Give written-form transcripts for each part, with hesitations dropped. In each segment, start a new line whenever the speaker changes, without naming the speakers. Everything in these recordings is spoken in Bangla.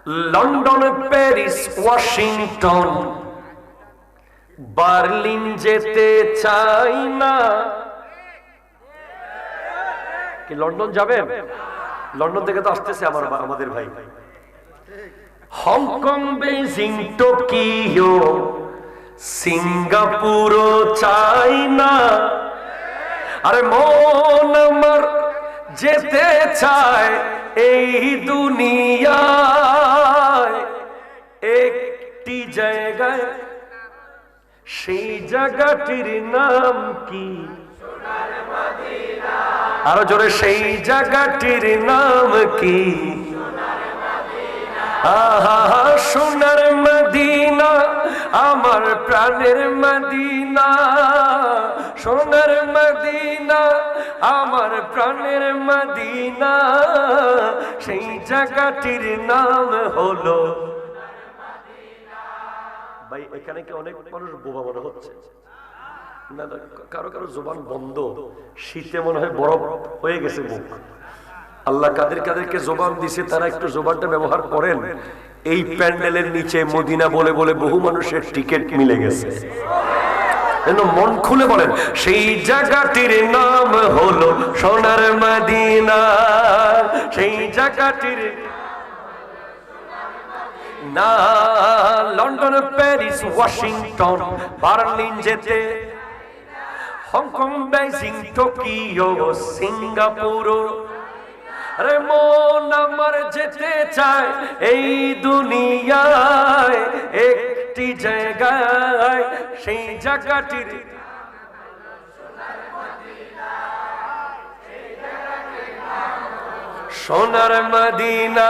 লন্ডন, প্যারিস, ওয়াশিংটন, বার্লিন যেতে চাই না। কি লন্ডন যাবেন? লন্ডন থেকে তো আসতেছে আমাদের ভাই। হংকং, বেজিং, টোকিও, সিঙ্গাপুরও চাই না। আরে মন আমার যেতে চায় এই দুনিয়ায় একটি জায়গায়, সেই জায়গাটির নাম কি? আরো জোরে, সেই জায়গাটির নাম কি? আহা, সোনার মদিনা, আমার প্রাণের মদিনা, সোনার মদিনা, আমার প্রাণের মদিনা, সেই জায়গাটির নাম হলো। ভাই এখানে কি অনেক মানুষ বোবা মনে হচ্ছে? না, কারো কারো জবান বন্ধ, শীতে মনে হয় বরফ হয়ে গেছে মুখ। আল্লাহ কাদেরকে জবান দিছে তারা একটু জবানটা ব্যবহার করেন। এই প্যান্ডেলের নিচে মদিনা বলে বলে বহু মানুষের টিকিট মিলে গেছে। মন খুলে বলেন, সেই জায়গাটির নাম হলো সোনার মদিনা, সেই জায়গাটির না। লন্ডন, প্যারিস, ওয়াশিংটন, বার্লিন যেতে, হংকং, বেজিং, টোকিও, সিঙ্গাপুর, আরে মন আমার যেতে চায় এই দুনিয়ায় একটি জায়গায়, সেই জায়গাটির সোনার মদিনা,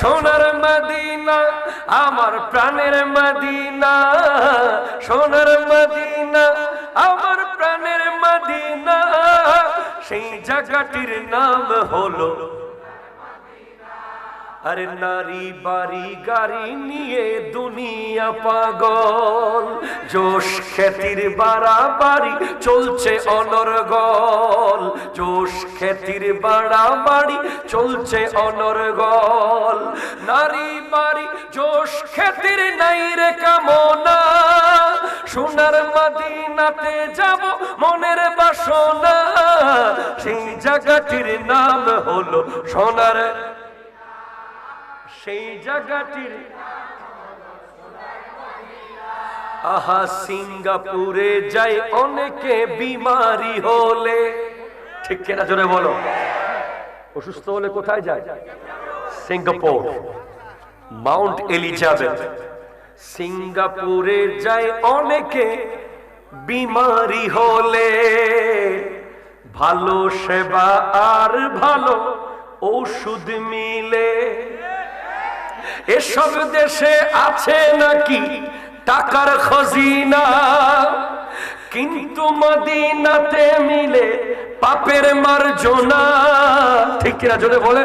সোনার মদিনা, আমার প্রাণের মদিনা, সোনার মদিনা, আমার প্রাণের মদিনা, সেই জায়গাটির নাম হলো। আরে নারী বাড়ি গাড়ি নিয়ে দুনিয়া পাগল, জোশ খ্যাতির বাড়াবাড়ি চলছে অনর্গল, জোশ খ্যাতির বাড়াবাড়ি চলছে অনর্গল। নারী বাড়ি জোশ খ্যাতির নাই রে কামনা, সোনার মদিনাতে যাব মনের বাসনা, সেই জায়গাটির নাম হলো সোনার, সেই জায়গাটির। আহা, সিঙ্গাপুরে যাই অনেকে বিমারি হলে, ঠিক কিনা জোরে বলো? অসুস্থ হলে কোথায় যায়? Singapore, Mount Elizabeth. সিঙ্গাপুরে যাই অনেকে বিমারি হলে, ভালো সেবা আর ভালো ঔষধ মিলে। এসব দেশে আছে নাকি টাকার খজিনা, কিন্তু মদিনাতে মিলে পাপের মার্জনা, ঠিক কিনা জোরে বলে?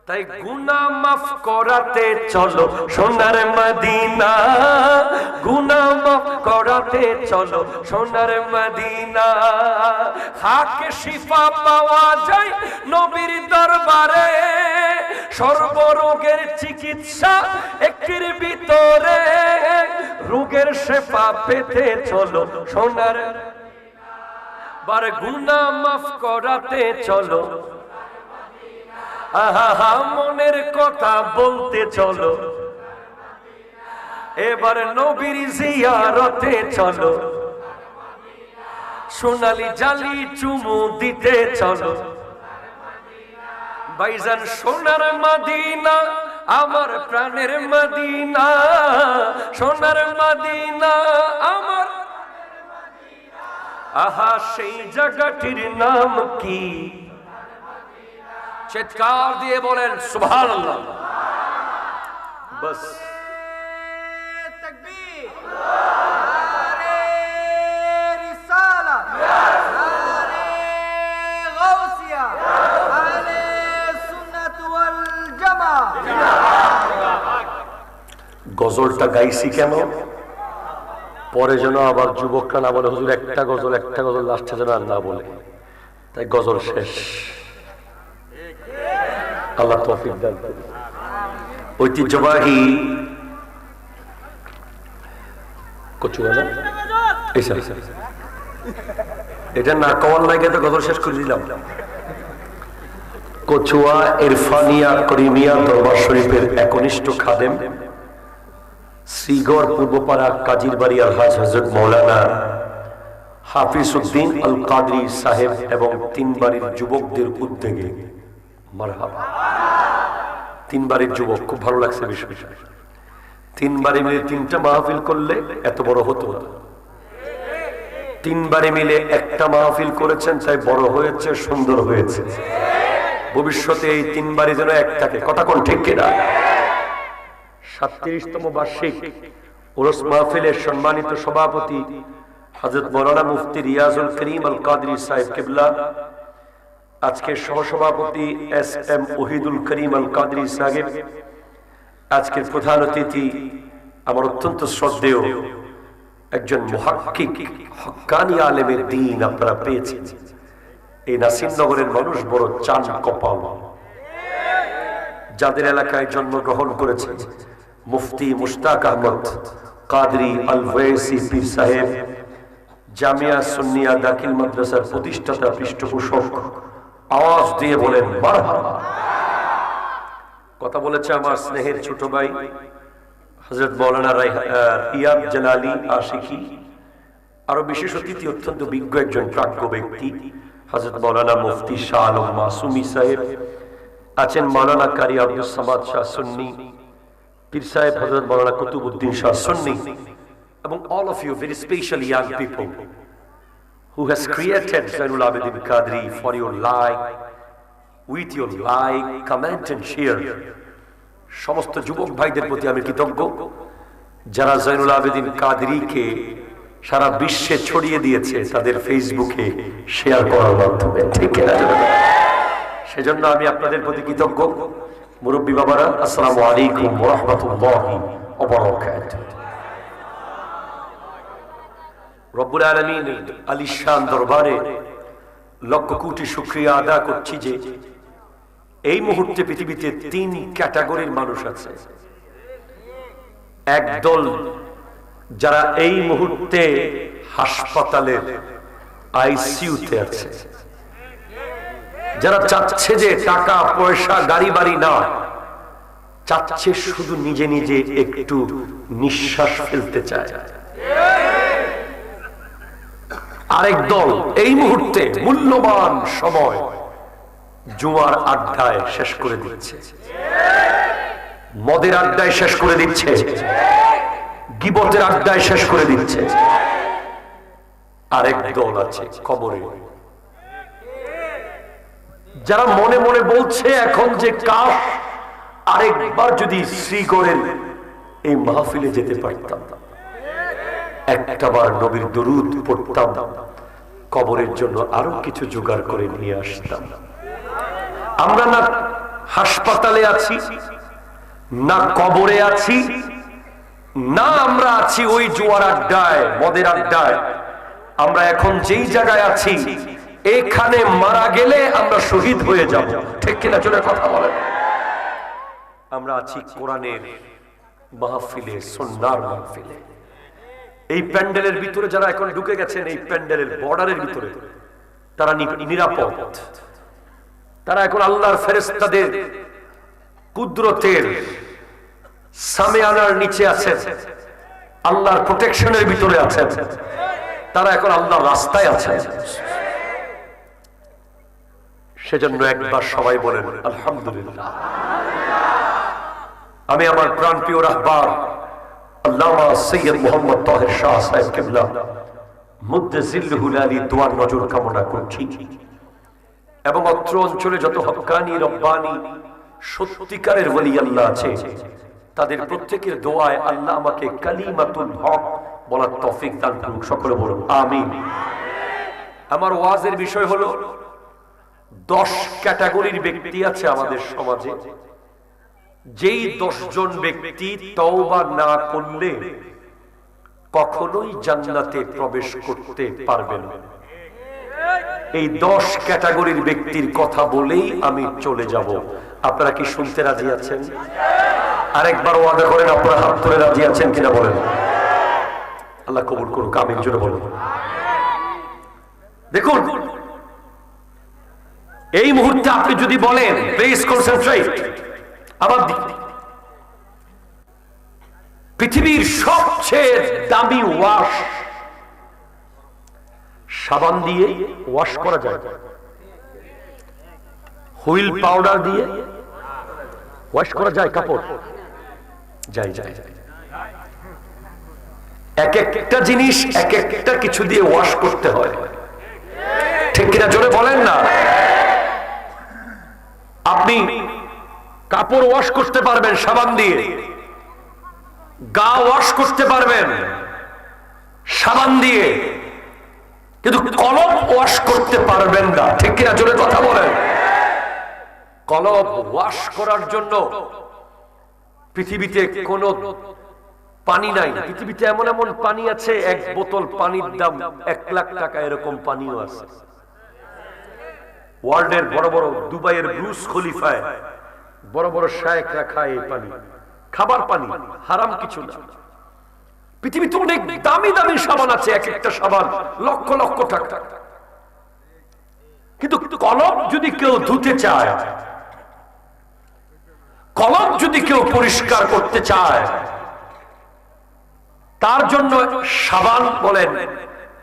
তাই গুনাহ মাফ করাতে চলো সোনার মদিনা, গুনাহ মাফ করাতে চলো সোনার মদিনা। হাকে শিফা পাওয়া যায় নবীর দরবারে, সর্বরোগের চিকিৎসা একটির ভিতরে, রোগের শেফা পেতে চলো সোনার। বার গুনাহ মাফ করাতে চলো, আহা মনের কথা বলতে চলো, এবার নবীর জিয়ারতে চলো, সোনালি জালি চুমু দিতে চলো। ভাইজান সোনার মদিনা, আমার প্রাণের মদিনা, সোনার মদিনা আমার। আহা, সেই জায়গাটির নাম কি? চিৎকার দিয়ে বলেন সুবহানাল্লাহ। বাস
তাকবীর, নারে রিসালাত, নারে গাউসিয়া, আহলে সুন্নাত ওয়াল জামাত।
গজলটা গাইছি কেন? পরে যেন আবার যুবকরা না বলে হুজুর একটা গজল লাস্টে যেন আর না বলে, তাই গজল শেষ। আল্লাহ তৌফিক দান করুন। ঐতিহ্যবাহী কচুয়া না এটা না কওয়ার লাগে তো গজল শেষ করে দিলাম। কচুয়া ইরফানিয়া করিমিয়া দরবার শরীফের একনিষ্ঠ খাদেম শ্রীগড় পূর্বপাড়া কাজীরবাড়ি আলহাজ হযরত মাওলানা হাফিজ উদ্দিন আল কাদরি সাহেব এবং তিনবাড়ির যুবকদের উদ্যোগে মারহাবা। তিনবাড়ির যুবক, খুব ভালো লাগছে বিষয়টা। তিনবারে মিলে তিনটা মাহফিল করলে এত বড় হতো না। তিনবারে মিলে একটা মাহফিল করেছেন, তাই বড় হয়েছে, সুন্দর হয়েছে। ভবিষ্যতে এই তিনবারে যেন এক থাকে, কথা কোন ঠিক কিনা? 37তম বার্ষিক উরুস মাহফিলের সম্মানিত সভাপতি হযরত মাওলানা মুফতি রিয়াজুল করিম আল কাদরি সাহেব কিবলা, আজকের সহসভাপতি এস এম ওহিদুল করিম আল কাদরি সাহেব, আজকের প্রধান অতিথি আমার অত্যন্ত শ্রদ্ধেয় একজন মুহাক্কিক হক্কানি আলেমের দ্বীন আপনারা পেয়েছেন। এই নাসিরনগরের মানুষ বড় চান কপাল, যাদের এলাকায় জন্মগ্রহণ করেছে মুফতি মুশতাক আহমদ কাদরি আল ওয়েসি পীর সাহেব, জামিয়া সুন্নিয়া দাখিল মাদ্রাসার প্রতিষ্ঠাতা পৃষ্ঠপোষক, আওয়াজ দিয়ে বলেন মারহাবা। কথা বলেছে আমার স্নেহের ছোট ভাই হযরত মাওলানা রিয়াদ জালালি আশিকি। আরো বিশেষ অতিথি অত্যন্ত বিজ্ঞ একজন প্রাজ্ঞ ব্যক্তি হযরত মাওলানা মুফতি শাহ আলম মাসুমি সাহেব, আছেন মাওলানা কারি আব্দুস সামাদ শাহ সুন্নি, পীর সাহেব হযরত মাওলানা কুতুবউদ্দিন শাহ সুন্নি, এবং all of you very special young people who has created Zainul Abidin Qadri for your like, with your like, comment and share. সমস্ত যুবক ভাইদের প্রতি আমি কৃতজ্ঞ, যারা জাইনুল আবেদিন কাদরিকে সারা বিশ্বে ছড়িয়ে দিয়েছে তাদের ফেসবুকে শেয়ার করার মাধ্যমে, ঠিক না? সেজন্য আমি আপনাদের প্রতি কৃতজ্ঞ। মুরব্বী বাবারা, আসসালামু আলাইকুম ওয়া রাহমাতুল্লাহি ওয়া বারাকাতুহু। রব্বুল আলামিনের আলিশান দরবারে লক্ষ কোটি শুকরিয়া আদা করছি যে এই মুহূর্তে পৃথিবীতে 3 ক্যাটাগরির মানুষ আছে। একদল যারা এই মুহূর্তে হাসপাতালের আইসিইউতে আছে, যারা চাচ্ছে যে টাকা পয়সা গাড়ি বাড়ি না, চাচ্ছে শুধু নিজে নিজে একটু নিঃশ্বাস ফেলতে চায়। আরেক দল এই মুহূর্তে মূল্যবান সময় জুয়ার আড্ডায় শেষ করে দিচ্ছে, মদের আড্ডায় শেষ করে দিচ্ছে, গীবতের আড্ডায় শেষ করে দিচ্ছে। আরেক দল আছে কবরে, যারা মনে মনে বলছে এখন যে কাশ আরেকবার যদি শ্রীগড়ের এই মাহফিলে যেতে পারতাম, একটাবার নবীর দরুদ পড়তাম, কবরের জন্য আরো কিছু জোগাড় করে নিয়ে আসতাম। আমরা না হাসপাতালে আছি, না কবরে আছি, না আমরা আছি ওই জুয়ার আড্ডায়, মদের আড্ডায়। আমরা এখন যেই জায়গায় আছি, এখানে মারা গেলে আমরা শহীদ হয়ে যাব, ঠিক কিনা? চলে কথা বলেন। আমরা আছি কোরআনের মাহফিলে, সুন্নাহর মাহফিলে। এই প্যান্ডেলের ভিতরে যারা এখন ঢুকে গেছেন, এই প্যান্ডেলের বর্ডারের ভিতরে, তারা নিরাপদ। তারা এখন আল্লাহর ফেরেশতাদের কুদরতের সামিয়ানার নিচে আছেন, আল্লাহর প্রোটেকশনের ভিতরে আছেন। তারা এখন আল্লাহর রাস্তায় আছেন। সেজন্য একবার সবাই বলেন আলহামদুলিল্লাহ। আমি আমার প্রাণপ্রিয় রাহবার আল্লামা সৈয়দ মুহাম্মদ তাহের শাহ সাহেব কিবলা মুদ্দেজিল্লুহুল আলী দোয়ার নজর কামনা করছি, এবং অত্র অঞ্চলে যত হক্কানি রব্বানি সত্যিকারের ওলি আল্লাহ আছে, তাদের প্রত্যেকের দোয়ায় আল্লাহ আমাকে কালিমাতুল হক বলার তৌফিক দান করুন। সকলে বলুন আমিন। আমার ওয়াজের বিষয় হলো 10 ক্যাটাগরির ব্যক্তি আছে আমাদের সমাজে, যেই 10 জন ব্যক্তি তওবা না করলে কখনোই জান্নাতে প্রবেশ করতে পারবে না। এই 10 ক্যাটাগরির ব্যক্তির কথা বলেই আমি চলে যাব। আপনারা কি শুনতে রাজি আছেন? আরেকবার ওয়াদা করেন আপনারা হাত ধরে রাজি আছেন কিনা বলেন। আল্লাহ কবুল করুক, আমিন জোরে বলুন। দেখুন, এই মুহূর্তে আপনি যদি বলেন প্লিজ কনসেন্ট্রেট আমার দিকে, পৃথিবীর সবচেয়ে দামি ওয়াশ সাবান দিয়ে ওয়াশ করা যায়, হুইল পাউডার দিয়ে ওয়াশ করা যায় কাপড়? যায় যায়। এক একটা জিনিস এক একটা কিছু দিয়ে ওয়াশ করতে হয়, ঠিক কিনা জোরে বলেন না। আপনি কাপড় ওয়াশ করতে পারবেন সাবান দিয়ে, গা ওয়াশ করতে পারবেন সাবান দিয়ে, কিন্তু কলম ওয়াশ করতে পারবেন না, ঠিক কিনা জোরে কথা বলেন। কলম ওয়াশ করার জন্য পৃথিবীতে কোনো পানি নাই। পৃথিবীতে এমন এমন পানি আছে, এক বোতল পানির দাম 1 লাখ টাকা, এরকম পানিও আছে। ওয়ার্ল্ডের বড় বড়, দুবাইয়ের ব্রুজ খলিফায় বড় বড় শায়েখরা খায় এই পানি, খাবার পানি, হারাম কিছু না। পৃথিবীতে অনেক দামি দামি সাবান আছে, এক একটা সাবান লক্ষ লক্ষ টাকা। কিন্তু কলম যদি কেউ ধুতে চায়, কলম যদি কেউ পরিষ্কার করতে চায়, তার জন্য সাবান বলেন,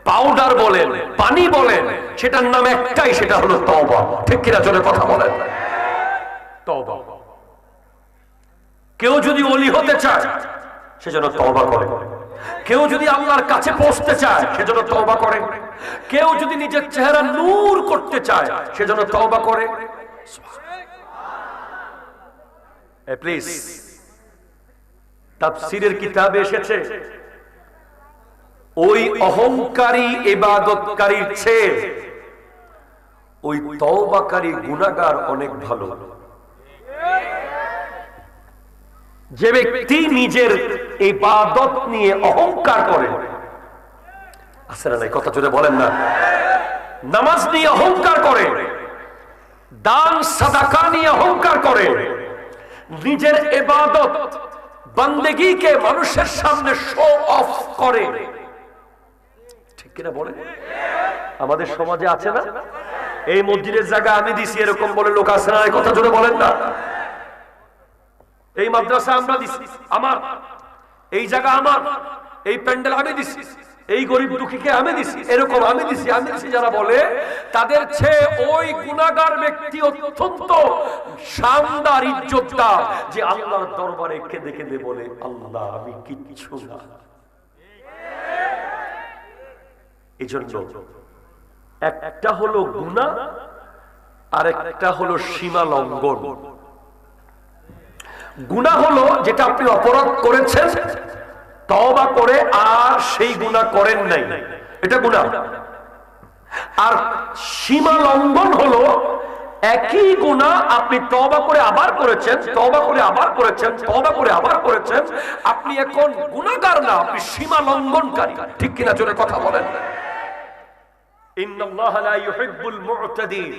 পাউডার বলেন, পানি বলেন, সেটার নাম একটাই, সেটা হলো তওবা, ঠিক কিনা জোরে কথা বলেন। তওবা। কেউ যদি ওলি হতে চায় সেজন্য তওবা করে, কেউ যদি আল্লাহর কাছে পৌঁছতে চায় সেজন্য তওবা করে, কেউ যদি নিজের চেহারা নূর করতে চায় সেজন্য তওবা করে। প্লিজ, তাফসীরের কিতাবে এসেছে ওই অহংকারী ইবাদতকারীর চেয়ে ওই তওবাকারী গুনাহগার অনেক ভালো। যে ব্যক্তি নিজের ইবাদত নিয়ে অহংকার করে, আছে না নাই, কথা জোরে বলেন না, নামাজ নিয়ে অহংকার করে, দান সাদাকা নিয়ে অহংকার করে, নিজের ইবাদত বান্দেগীকে মানুষের সামনে শো অফ করে, ঠিক কিনা বলেন। আমাদের সমাজে আছে না, এই মসজিদের জায়গা আমি দিছি এরকম বলে লোক আছে না, এই কথা জোরে বলেন না। এই মাদ্রাসা আমরা দিছি, আমার এই জায়গা আমার, এই প্যান্ডেল আমি দিছি, এই গরিব দুঃখীকে আমি দিছি, এরকম আমি দিছি আমি দিছি যারা বলে, তাদের চেয়ে ওই গুনাহগার ব্যক্তি অত্যন্ত শানদার ইজ্জতদার, যে আল্লাহর দরবারে কেঁদে কেঁদে বলে, আল্লাহ আমি কিচ্ছু না। এজন্য একটা হলো গুনাহ আর একটা হলো সীমা লঙ্ঘন। গুনাহ হলো যেটা আপনি অপরাধ করেছেন, তওবা করে আর সেই গুনাহ করেন নাই, এটা গুনাহ। আর সীমা লঙ্ঘন হলো একই গুনাহ আপনি তওবা করে আবার করেছেন, তওবা করে আবার করেছেন, তওবা করে আবার করেছেন, আপনি এখন গুনাহগার না, আপনি সীমা লঙ্ঘনকারী, ঠিক কিনা জোরে কথা বলেন। ইন্নাল্লাহা লা ইউহিব্বুল মু'তাদিন,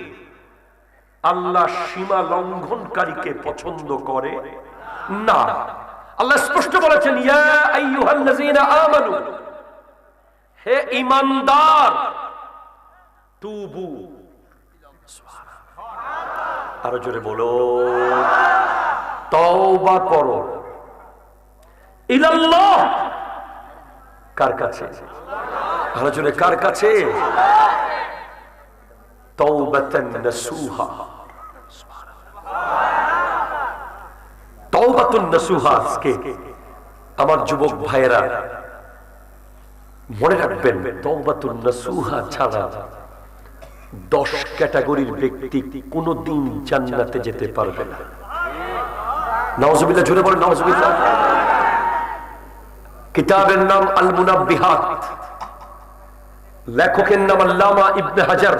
আল্লাহ সীমা লঙ্ঘনকারীকে পছন্দ করে না। আল্লাহ স্পষ্ট বলেছেন, ইয়া আইয়ুহাল্লাযীনা আমানু, হে ঈমানদার, তুবু, আরো জোরে বলো, তওবা করো, ইলাল্লাহ, কার কাছে? আরো জোরে, কার কাছে? তাওবাতান নাসুহা, তাওবাতুন নাসুহা। আজকে আমার যুবক ভাইয়েরা মনে রাখবেন, তাওবাতুন নাসুহা ছাড়া 10 ক্যাটাগরির ব্যক্তি কোনদিন জান্নাতে যেতে পারবে না। নাউজুবিল্লাহ, জোরে বলেন নাউজুবিল্লাহ। কিতাবের নাম আল মুনাব্বিহাত, লেখকের নাম আল্লামা ইবনে হাজার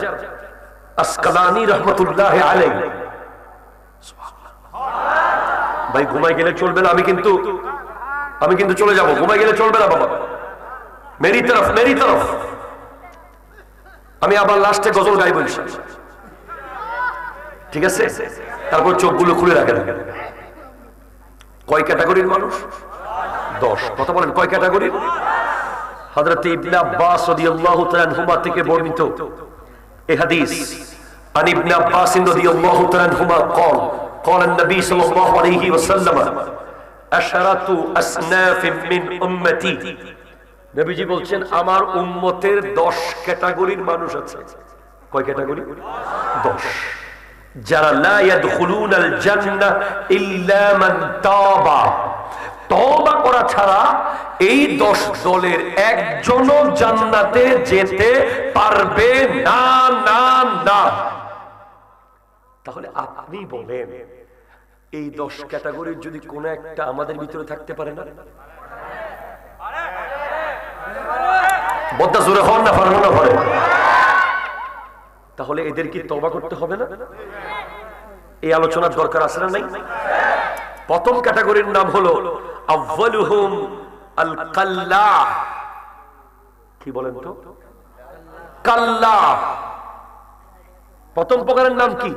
আসকালানী রাহমাতুল্লাহি আলাইহি। ভাই ঘুমাই গেলে চলবে না, আমি কিন্তু চলে যাব, ঘুমাই গেলে চলবে না বাবা, মেরি তরফ। আমি আবার লাস্টে গজল গাইব ইনশাআল্লাহ, ঠিক আছে? তারপর চোখগুলো খুলে রাখেন। কয় ক্যাটাগরির মানুষ? 10। কথা বলেন, কয় ক্যাটাগরির? হযরত ইবনে আব্বাস রাদিয়াল্লাহু তাআলা আনহুমা থেকে বর্ণিত এই হাদিস, عن ابن عباس رضي الله تعالى عنهما قال قال النبي صلى الله عليه وسلم عشرة أصناف من أمتي, নবীজি বলছেন আমার উম্মতের 10 ক্যাটাগরির মানুষ আছে। কয় ক্যাটাগরি? 10। যারা লা ইয়াদখুলুনাল জান্নাহ ইল্লা মান তাবা, তওবা করা ছাড়া এই 10 দলের একজনও জান্নাতে যেতে পারবে না, না, না। তাহলে আপনি বলেন এই 10 ক্যাটাগরির যদি কোন একটা আমাদের ভিতরে থাকতে পারে না? বদ্দা জোরে হন না ফারহানা করে, তাহলে এদের কি তওবা করতে হবে না? এই আলোচনার দরকার আছে না নাই? প্রথম ক্যাটাগরির নাম হলো আউয়ালুহুম আল কাল্লাহ। কি বলেন তো? কাল্লাহ। প্রথম প্রকারের নাম কি?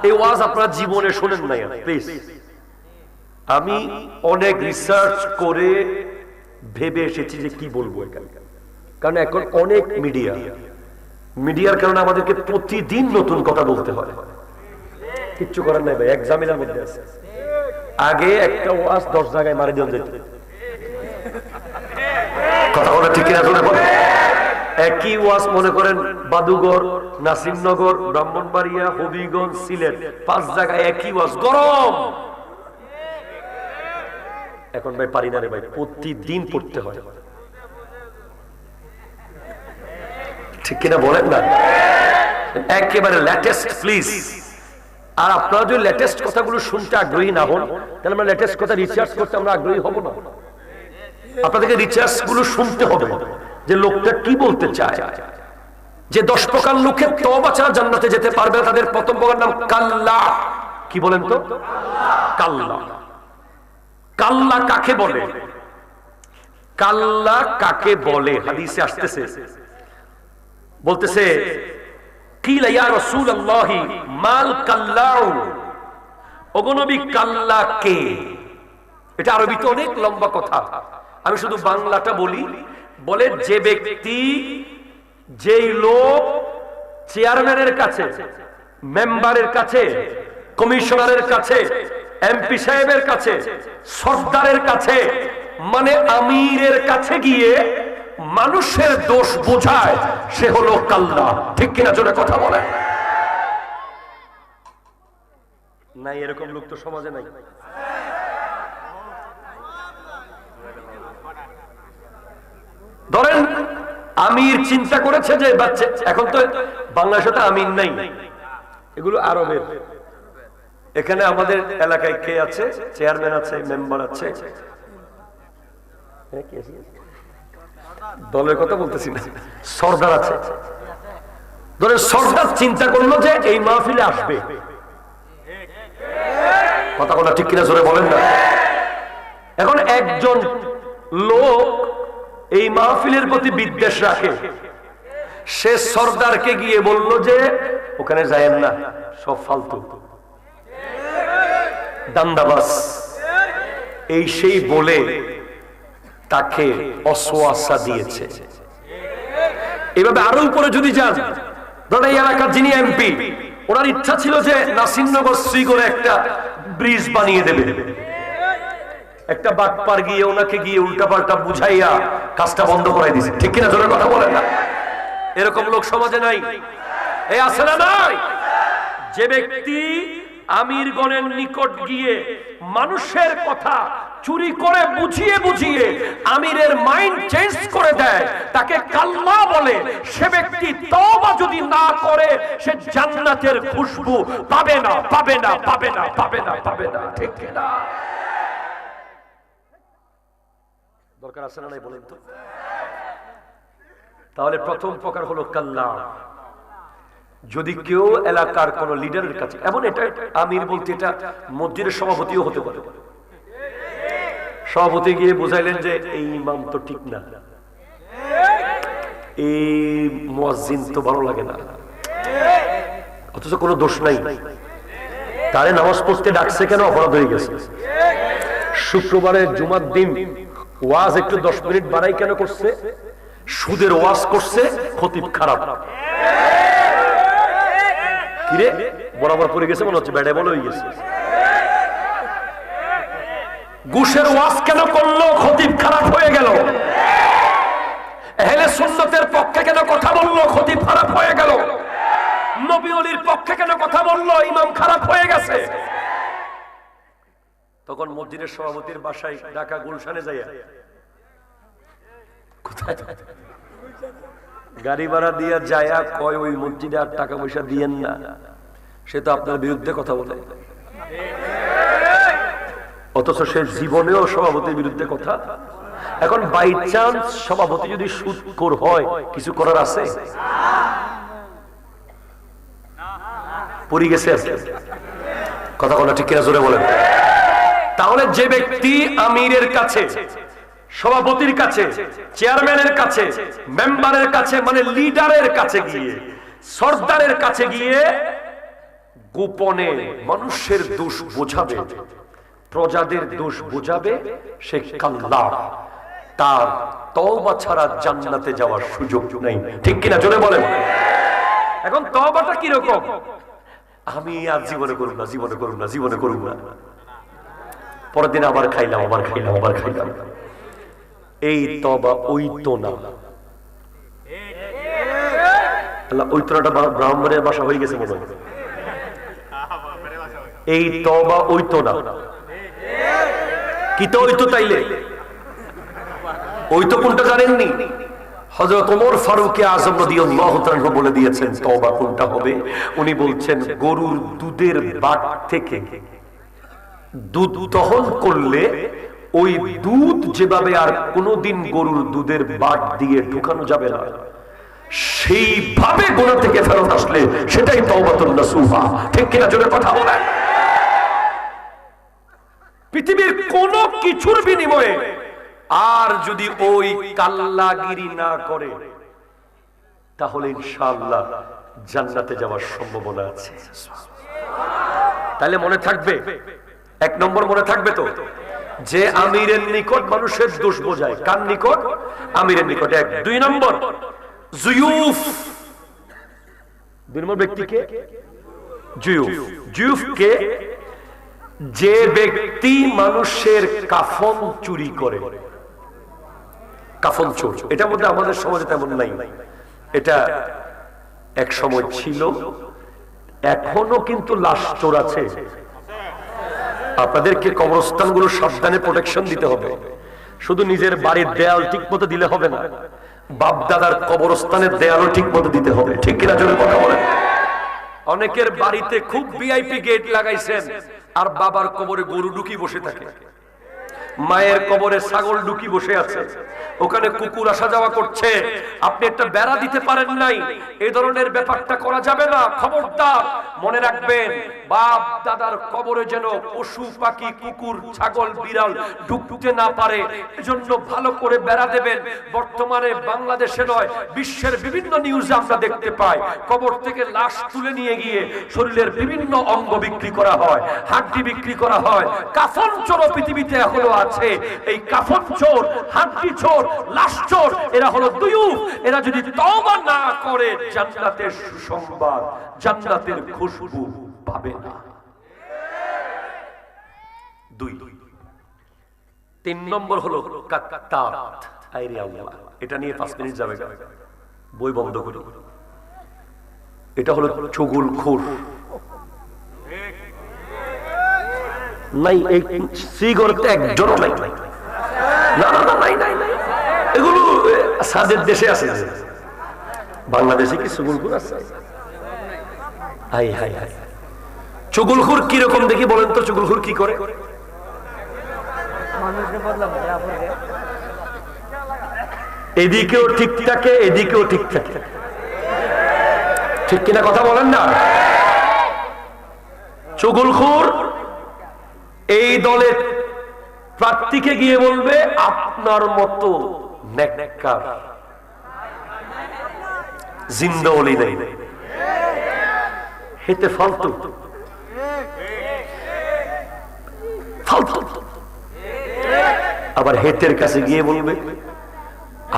এই ওয়াজ আপনারা জীবনে শুনেন নাই প্লিজ। আমি অনেক রিসার্চ করে ভেবে এসেছি যে কি বলবো এখানে, কারণ এখন অনেক মিডিয়ার কারণে আমাদেরকে প্রতিদিন নতুন কথা বলতে হয়। কিচ্ছু করার নাই ভাই, এক্সামিনার মধ্যে আছে। আগে একটা ওয়াজ 10 জায়গায় মারি দিয়ে যেত, কথা বলা ঠিক কিনা শুনে বলেন। একই ওয়াজ মনে করেন বাদুগর, নাসিমনগর, ব্রাহ্মণবাড়িয়া, হবিগঞ্জ, সিলেট, 5 জায়গায় একই ওয়াজ, গরম। এখন ভাই পারি না রে ভাই, প্রতিদিন পড়তে হয়, ঠিক কিনা বলেন না? একেবারে লেটেস্ট প্লিজ। আর আপনারা যদি লেটেস্ট কথাগুলো শুনতে আগ্রহী না হন, তাহলে আমরা লেটেস্ট কথা রিসার্চ করতে আমরা আগ্রহী হব না। আপনাদেরকে রিসার্চ গুলো শুনতে হবে যে লোকটা কি বলতে চায়। যে 10 প্রকার লোকের তওবা ছাড়া জান্নাতে যেতে পারবে না, তাদের প্রথম প্রকার নাম কাল্লাহ। কি বলেন তো? কাল্লাহ। কাল্লাহ কাকে বলে? কাল্লাহ কাকে বলে? হাদিসে আসতেছে, বলতেছে কিলা ইয়া রাসূলুল্লাহ মাল কাল্লাউ, ওগো নবী কাল্লাহ কে? এটা আরবিতে অনেক লম্বা কথা, আমি শুধু বাংলাটা বলি। বলে যে ব্যক্তি, যেই লোক চেয়ারম্যানের কাছে, মেম্বারের কাছে, কমিশনারের কাছে, এমপি সাহেবের কাছে, সর্দারের কাছে, মানে আমিরের কাছে গিয়ে মানুষের দোষ বোঝায়, সে হলো কাল্লাহ। ঠিক কিনা জোরে কথা বলে? নাই এরকম লোক তো সমাজে নাই। ধরেন আমির চিন্তা করেছে যে বাচ্চা, এখন তো বাংলাদেশে তো আমির নাই, এগুলো আরবের। এখানে আমাদের এলাকায় কে আছে? চেয়ারম্যান আছে, মেম্বার আছে, দলের কথা বলতেছি না, সর্দার আছে। ধরেন সর্দার চিন্তা করলো যে এই মাহফিলে আসবে, কথা বলা ঠিক কিনা জোরে বলেন না? এখন একজন লোক এই মাহফিলের প্রতি বিদ্বেষ রাখে, সে সর্দারকে গিয়ে বলল যে ওখানে যায়েন না, সব ফালতু, দান্দাবাজ, এই সেই বলে তাকে অসওয়াসা দিয়েছে। এভাবে আরো উপরে যদি যান, ধরেন এই এলাকার যিনি এমপি, ওনার ইচ্ছা ছিল যে নাসিমনগর শ্রীগড়ে একটা ব্রিজ বানিয়ে দেবে। একটা বাটপার গিয়ে ওনাকে গিয়ে উল্টাপাল্টা বুঝাইয়া কাজটা বন্ধ করাই দিয়েছে। ঠিক কিনা জোরে কথা বলেন না? এরকম লোক সমাজে নাই? এই আছে না নাই? যে ব্যক্তি আমিরগণের নিকট গিয়ে মানুষের কথা চুরি করে বুঝিয়ে বুঝিয়ে আমিরের মাইন্ড চেঞ্জ করে দেয়, তাকে কাল্লাহ বলে। সে ব্যক্তি তওবা যদি না করে, সে জান্নাতের খুশবু পাবে না, পাবে না, পাবে না, পাবে না, পাবে না। ঠিক কিনা? দরকার আছে না নাই বলেন তো? তাহলে প্রথম প্রকার হলো কাল্লাহ। যদি কেউ এলাকার কোন লিডারের কাছে, এমন এটা আমির বলতে এটা মসজিদের সভাপতিও হতে পারে, সভাপতি গিয়ে বুঝাইলেন যে এই ইমাম তো ঠিক না, এই মুয়াজ্জিন তো ভালো লাগে না, অথচ কোনো দোষ নাই, তারে নামাজ পড়তে ডাকছে কেন? অপরাধ হয়ে গেছে। শুক্রবারের জুমার দিন ওয়াজ একটু 10 মিনিট বাড়াই কেন করছে? সুদের ওয়াজ করছে, খতিব খারাপ। কিরে বরাবর পড়ে গেছে মনে হচ্ছে, বেড়ে বলে হয়ে গেছে। ঘুষের ওয়াজ কেন করলো? খতিব খারাপ হয়ে গেল। আহলে সুন্নতের পক্ষে কেন কথা বললো? খতিব খারাপ হয়ে গেল। নবী ওলির পক্ষে কেন কথা বললো? ইমাম খারাপ হয়ে গেছে। তখন মসজিদের সভাপতির বাসায় ঢাকা গুলশানে যাইয়া কোথায় গাড়ি ভাড়া দিয়া যায়া কয় ওই মসজিদে আর টাকা পয়সা দিয়েন না, সে তো আপনার বিরুদ্ধে কথা বলে। অথচ সে জীবনেও সভাপতির বিরুদ্ধে কথা। এখন বাই চান্স সভাপতি যদি সুদখোর হয়, কিছু করার আছে? পড়ে গেছে কথা বলা ঠিক কিনা জোরে বলেন। তাহলে যে ব্যক্তি আমিরের কাছে, সভাপতির কাছে, চেয়ারম্যানের কাছে, মেম্বারের কাছে, মানে লিডারের কাছে গিয়ে, সর্দারের কাছে গিয়ে গোপনে মানুষের দোষ বোঝাবে, প্রজাদের দোষ বোঝাবে, সে কাল্লাহ, তার তওবা ছাড়া জান্নাতে যাওয়ার সুযোগ নেই। ঠিক কিনা জোরে বলেন। এখন তওবাটা কি রকম? আমি আর জীবনে করব না, জীবনে করব না, জীবনে করব না, পরের দিন আবার খাইলাম, আবার খাইলাম, আবার খাইলাম। এই তওবা ওই তো না। আল্লাহ ওই তোরাটা ব্রাহ্মণের ভাষা হয়ে গেছে মনে হয়। এই তওবা ওই তো না। কি তো ওই তো? তাইলে ওই তো কোনটা জানেননি? হযরত ওমর ফারুক আযম রাদিয়াল্লাহু তাআলা বলে দিয়েছেন তওবা কোনটা হবে। উনি বলছেন গরুর দুধের বাট থেকে দুধ দহন করলে ওই দুধ যেভাবে আর কোনোদিন গরুর দুধের বাট দিয়ে ঢুকানো যাবে না, সেইভাবে গোনা থেকে ফেরত আসলে সেটাই তওবাতুন নাসুহা। ঠিক কিনা জোরে কথা বলেন। পৃথিবীর কোন কিছুর বিনিময়ে আর যদি ওই কাল্লাগিরি না করে, তাহলে ইনশাআল্লাহ জান্নাতে যাওয়ার সম্ভাবনা আছে। তাহলে মনে থাকবে, এক নম্বর মনে থাকবে তো, যে আমিরের নিকট মানুষের দোষ বোঝায়। কার নিকট? আমিরের নিকট। এক। দুই নম্বর জুয়ুফ। দুই নম্বর ব্যক্তিকে জুয়ুফ। জুয়ুফকে যে ব্যক্তি মানুষের কাফন চুরি করে, কাফন চোর। এটার মধ্যে আমাদের সমাজে তেমন নাই। এটা এক সময় ছিল, এখনো কিন্তু লাশ চোর আছে। আপনাদেরকে কবরস্থানগুলো সাবধানে প্রোটেকশন দিতে হবে। শুধু নিজের বাড়ির দেয়াল ঠিক মতো দিলে হবে না, বাপ দাদার কবরস্থানের দেয়ালও ঠিক মতো দিতে হবে। ঠিক কিনা জোরে কথা বলেন। অনেকের বাড়িতে খুব ভিআইপি গেট লাগাইছেন, আর বাবার কবরে গরু ঢুকি বসে থাকে, মায়ের কবরে ছাগল ঢুকি বসে আছে, ওখানে কুকুর আসা যাওয়া করছে, আপনি একটা বেড়া দিতে পারেন নাই। এই ধরনের ব্যাপারটা করা যাবে না। খবরদার মনে রাখবেন, বাপ দাদার কবরে যেন পশু পাখি, কুকুর, ছাগল, বিড়াল ঢুকতে না পারে, এজন্য ভালো করে বেড়া দেবেন। বর্তমানে বাংলাদেশে নয়, বিশ্বের বিভিন্ন নিউজে আমরা দেখতে পাই, কবর থেকে লাশ তুলে নিয়ে গিয়ে শরীরের বিভিন্ন অঙ্গ বিক্রি করা হয়, হাড্ডি বিক্রি করা হয়। কাফন চোর পৃথিবীতে এখনো আছে। এই কাফন চোর, হাড্ডি চোর, লাশ চোর, এরা হলো দুয়ুফ। এরা যদি তওবা না করে জান্নাতের সুসংবাদ, জান্নাতের খুশবু পাবে না। দুই। তিন নম্বর হলো কাত্তাত। আইরে আল্লাহ, এটা নিয়ে 5 মিনিট যাবে, বই বন্ধ করি। এটা হলো চুগলখোর। নাই এই সিগরেট একজন নাই। না না না, নাই নাই নাই, এগুলো সাদের দেশে আছে, বাংলাদেশে কি চুগলখোর আছে? High high high. চুগলখোর কি রকম দেখি বলেন তো? চুগলখোর কি করে? এদিকেও ঠিক থাকে, এদিকেও ঠিক থাকে। ঠিক কিনা কথা বলেন না? চুগলখোর এই দলের প্রার্থীকে গিয়ে বলবে আপনার মতো নেককার জিন্দা ওলি নাই, হেতে ফালতু ফালতু। আবার হেতের কাছে গিয়ে বলবে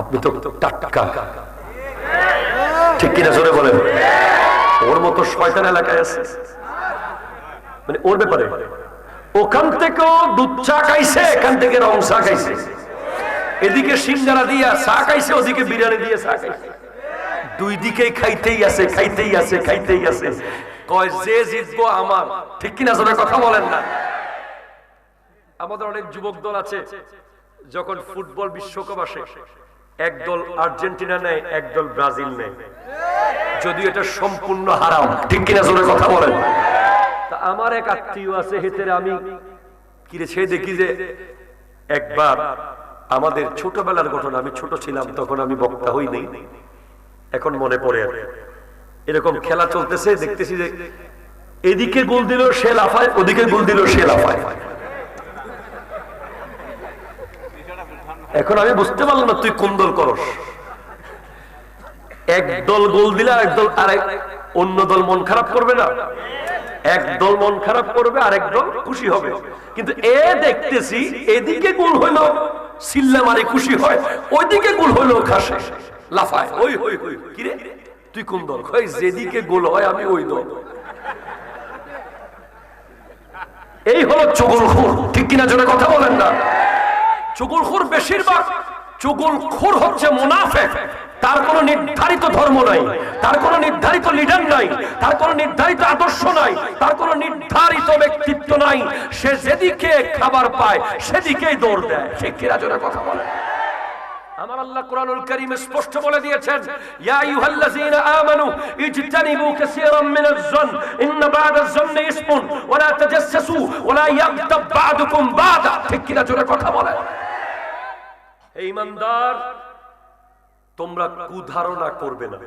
আপনি তো টাটকা, ঠিক কিনা জোরে বলেন। ওর মতো শয়তান এলাকায় আছে, মানে ওর ব্যাপারে ওখান থেকেও দুধ চা খাইছে, এখান থেকে রং চা খাইছে, এদিকে সিঙ্গারা দিয়া চা খাইছে, ওদিকে বিরিয়ানি দিয়ে চা খাইছে, দুই দিকেই খাইতেই আছে খাইতেই আছে খাইতেই আছে। কয় যে জিতবো আমার, ঠিক কিনা জোরে কথা বলেন না। আমাদের অনেক যুবক দল আছে, যখন ফুটবল বিশ্বকাপ আসে একদল আর্জেন্টিনা নেয়, একদল ব্রাজিল নেয়, যদিও এটা সম্পূর্ণ হারাম, ঠিক কিনা জোরে কথা বলেন। তা আমার এক আত্মীয় আছে হেতের, আমি কিরে সে দেখি যে একবার আমাদের ছোটবেলার ঘটনা, আমি ছোট ছিলাম তখন, আমি বক্তা হই নাই, এখন মনে পড়ে আর এরকম খেলা চলতেছে, দেখতেছি যে এদিকে গোল দিল সে লাফায়, ওদিকে গোল দিল সে লাফায়। এখন আমি বুঝতে পারলাম না তুই কোন দল করস। এক দল গোল দিলে আরেক দল, আরেক অন্য দল মন খারাপ করবে না? এক দল মন খারাপ করবে, আরেক দল খুশি হবে। কিন্তু এ দেখতেছি এদিকে গোল হইলো সিল্লা মারি খুশি হয়, ওইদিকে গোল হইলো খাসে লাফায়, ওই হই হই। কিরে তুই কোন দল? কই যেদিকে গোল হয় আমি ওই দল। এই হলো চুগলখোর, ঠিক কিনা জোরে কথা বলেন না। চুগলখোর বেশিরভাগ চুগলখোর হচ্ছে মুনাফিক। তার কোনো নির্ধারিত ধর্ম নাই, তার কোনো নির্ধারিত লিডার নাই, তার কোনো নির্ধারিত আদর্শ নাই, তার কোনো নির্ধারিত ব্যক্তিত্ব নাই। সে যেদিকে খাবার পায় সেদিকেই দৌড় দেয়, ঠিক কিনা জোরে কথা বলেন। আমার আল্লাহ কোরআনুল কারীমে স্পষ্ট বলে দিয়েছেন, ইয়া আইয়ুহাল্লাযীনা আমানু ইজতানিবু কাসীরাম মিনাজ জন ইন্না বা'দাজ জন্নি ইসমুন ওয়া লা তাজাসসু ওয়া লা ইয়াগতাব বা'দুকুম বা'দা, ঠিক কিনা জোরে কথা বলেন। হে ঈমানদার, তোমরা কুধারণা করবে না।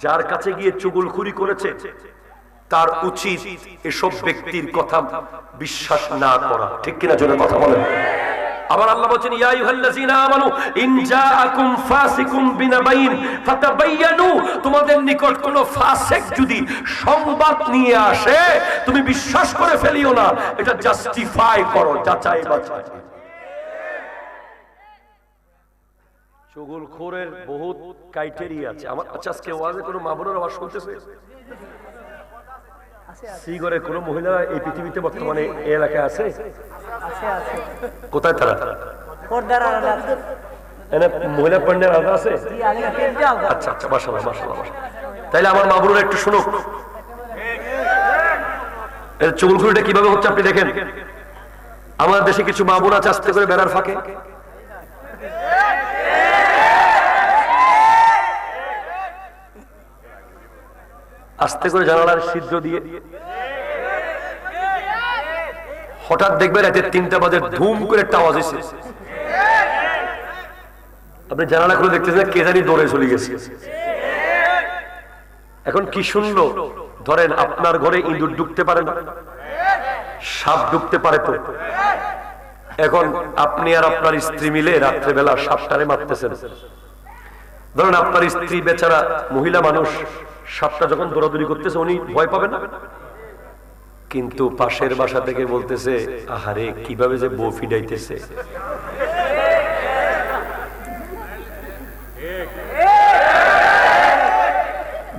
যার কাছে গিয়ে চুগলখুরি করেছে তার উচিত এসব ব্যক্তির কথা বিশ্বাস না করা, ঠিক কিনা জোরে কথা বলেন। আবার আল্লাহ বলেন, ইয়া আইয়ুহাল্লাযীনা আমানু ইন জাআকুম ফাসিকুম বিনাবাইন ফাতাবায়ানু, তোমাদের নিকট কোন ফাসিক যদি সংবাদ নিয়ে আসে তুমি বিশ্বাস করে ফেলিও না, এটা জাস্টিফাই করো, যাচাই বাছাই। চুগলখোরের বহুত ক্রাইটেরিয়া আছে। আমার আচ্ছা আজকে ওয়াজে কোনো মাবুনের আওয়াজ শুনতেছে? শ্রীগড়ের কোন মহিলা এই পৃথিবীতে বর্তমানে এই এলাকায় আছে? কোথায় তারা? মহিলা পণ্যের আলাদা আছে? আচ্ছা আচ্ছা, মাশাআল্লাহ মাশাআল্লাহ মাশাআল্লাহ। তাইলে আমার মাবুনের একটু শুনুক এর চুগলখুরিটা কিভাবে হচ্ছে। আপনি দেখেন আমাদের দেশে কিছু মাবুন আছে আস্তে করে বেড়ার ফাঁকে আস্তে করে জানালার ছিদ্র দিয়ে হঠাৎ দেখবেন রাতে 3টা বাজে ধুম করে একটা আওয়াজ এসে, আপনি জানালা খুলে দেখতেছেন কে জানি দৌড়ে চলে গেছে। এখন কি শুনলো? ধরেন আপনার ঘরে ইঁদুর ঢুকতে পারে না, সাপ ঢুকতে পারে তো। এখন আপনি আর আপনার স্ত্রী মিলে রাত্রেবেলা সাপটারে মারতেছেন। ধরেন আপনার স্ত্রী বেচারা মহিলা মানুষ, সাপটা যখন দৌড়াদৌড়ি করতেছে উনি ভয় পাবে না, কিন্তু পাশের বাসা থেকে বলতেছে আহারে কিভাবে যে বউ ফিডাইতেছে।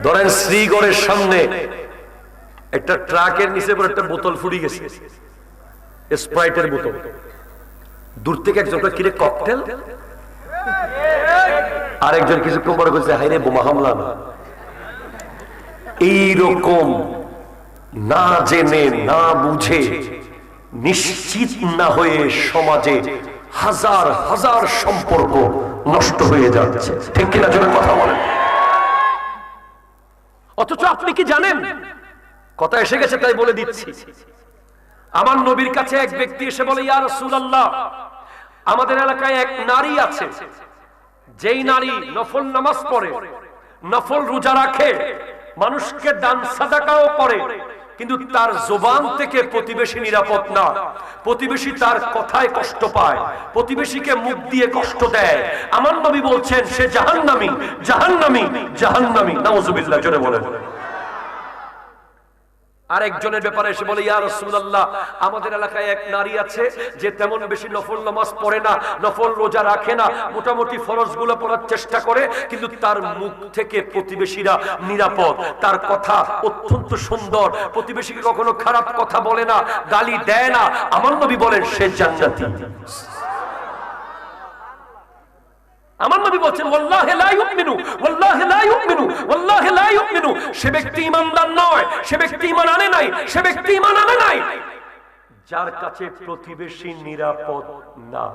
ধরেন শ্রীগড়ের সামনে একটা ট্রাকের নিচে পরে একটা বোতল ফুড়ি গেছে, স্প্রাইটের বোতল। দূর থেকে একজন কিরে ককটেল, আরেকজন কিছুক্ষণ পরে বলছে হাইরে বোমা হামলা না। এইরকম না জেনে না বুঝে নিশ্চিত না হয়ে সমাজে হাজার হাজার সম্পর্ক নষ্ট হয়ে যাচ্ছে, ঠিক কিনা জোরে কথা বলেন। অথচ আপনি কি জানেন, কথা এসে গেছে তাই বলে দিচ্ছি, আমার নবীর কাছে এক ব্যক্তি এসে বলে ইয়া রাসূলুল্লাহ, আমাদের এলাকায় এক নারী আছে, যেই নারী নফল নামাজ পড়ে, নফল রোজা রাখে, মানুষকে দান সাদাকাও করে, কিন্তু তার জবান থেকে প্রতিবেশী নিরাপদ না। প্রতিবেশী তার কথায় কষ্ট পায়, প্রতিবেশীকে মুখ দিয়ে কষ্ট দেয়। আমার নবী বলছেন সে জাহান্নামী, জাহান্নামী, জাহান্নামী। নাউজুবিল্লাহ, জোরে বলেন। আরেকজনের ব্যাপারে এসে বলে, ইয়া রাসূলুল্লাহ, আমাদের এলাকায় এক নারী আছে যে তেমন বেশি নফল নামাজ পড়ে না, নফল রোজা রাখে না, মোটামুটি ফরজগুলো পড়ার চেষ্টা করে, কিন্তু তার মুখ থেকে প্রতিবেশীরা নিরাপদ, তার কথা অত্যন্ত সুন্দর, প্রতিবেশীকে কখনো খারাপ কথা বলে না, গালি দেয় না। আমার নবী বলেন সে জান্নাতি। আমার নবী বলেন ওয়াল্লাহি লা ইউমিনু, ওয়াল্লাহি লা ইউমিনু, ওয়াল্লাহি লা ইউমিনু। সে ব্যক্তি ঈমানদার নয়, সে ব্যক্তি ঈমান আনে নাই, সে ব্যক্তি ঈমান আনে নাই যার কাছে প্রতিবেশী নিরাপদ না।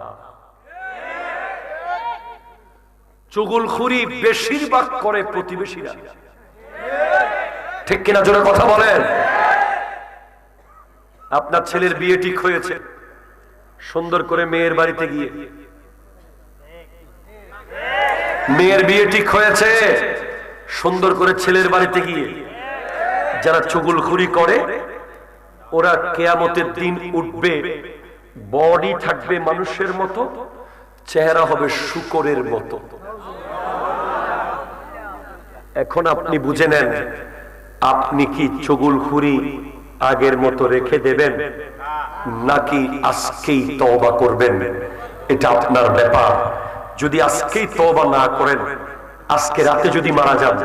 চুগলখুরি বেশিরভাগ করে প্রতিবেশীরা, ঠিক কিনা জোরে কথা বলেন। আপনার ছেলের বিয়ে ঠিক হয়েছে, সুন্দর করে মেয়ের বাড়িতে গিয়ে, মেয়ের বিয়ে ঠিক হয়েছে সুন্দর করে ছেলের বাড়িতে গিয়ে, যারা চুগলখুরি করে ওরা কিয়ামতের দিন উঠবে, বডি থাকবে মানুষের মতো, চেহারা হবে শূকরের মতো। এখন আপনি বুঝে নেন, আপনি কি চুগলখুরি আগের মতো রেখে দেবেন নাকি আজকেই তওবা করবেন? এটা আপনার ব্যাপার। যদি আজকেই তওবা না করেন, আজকে রাতে যদি মারা যান,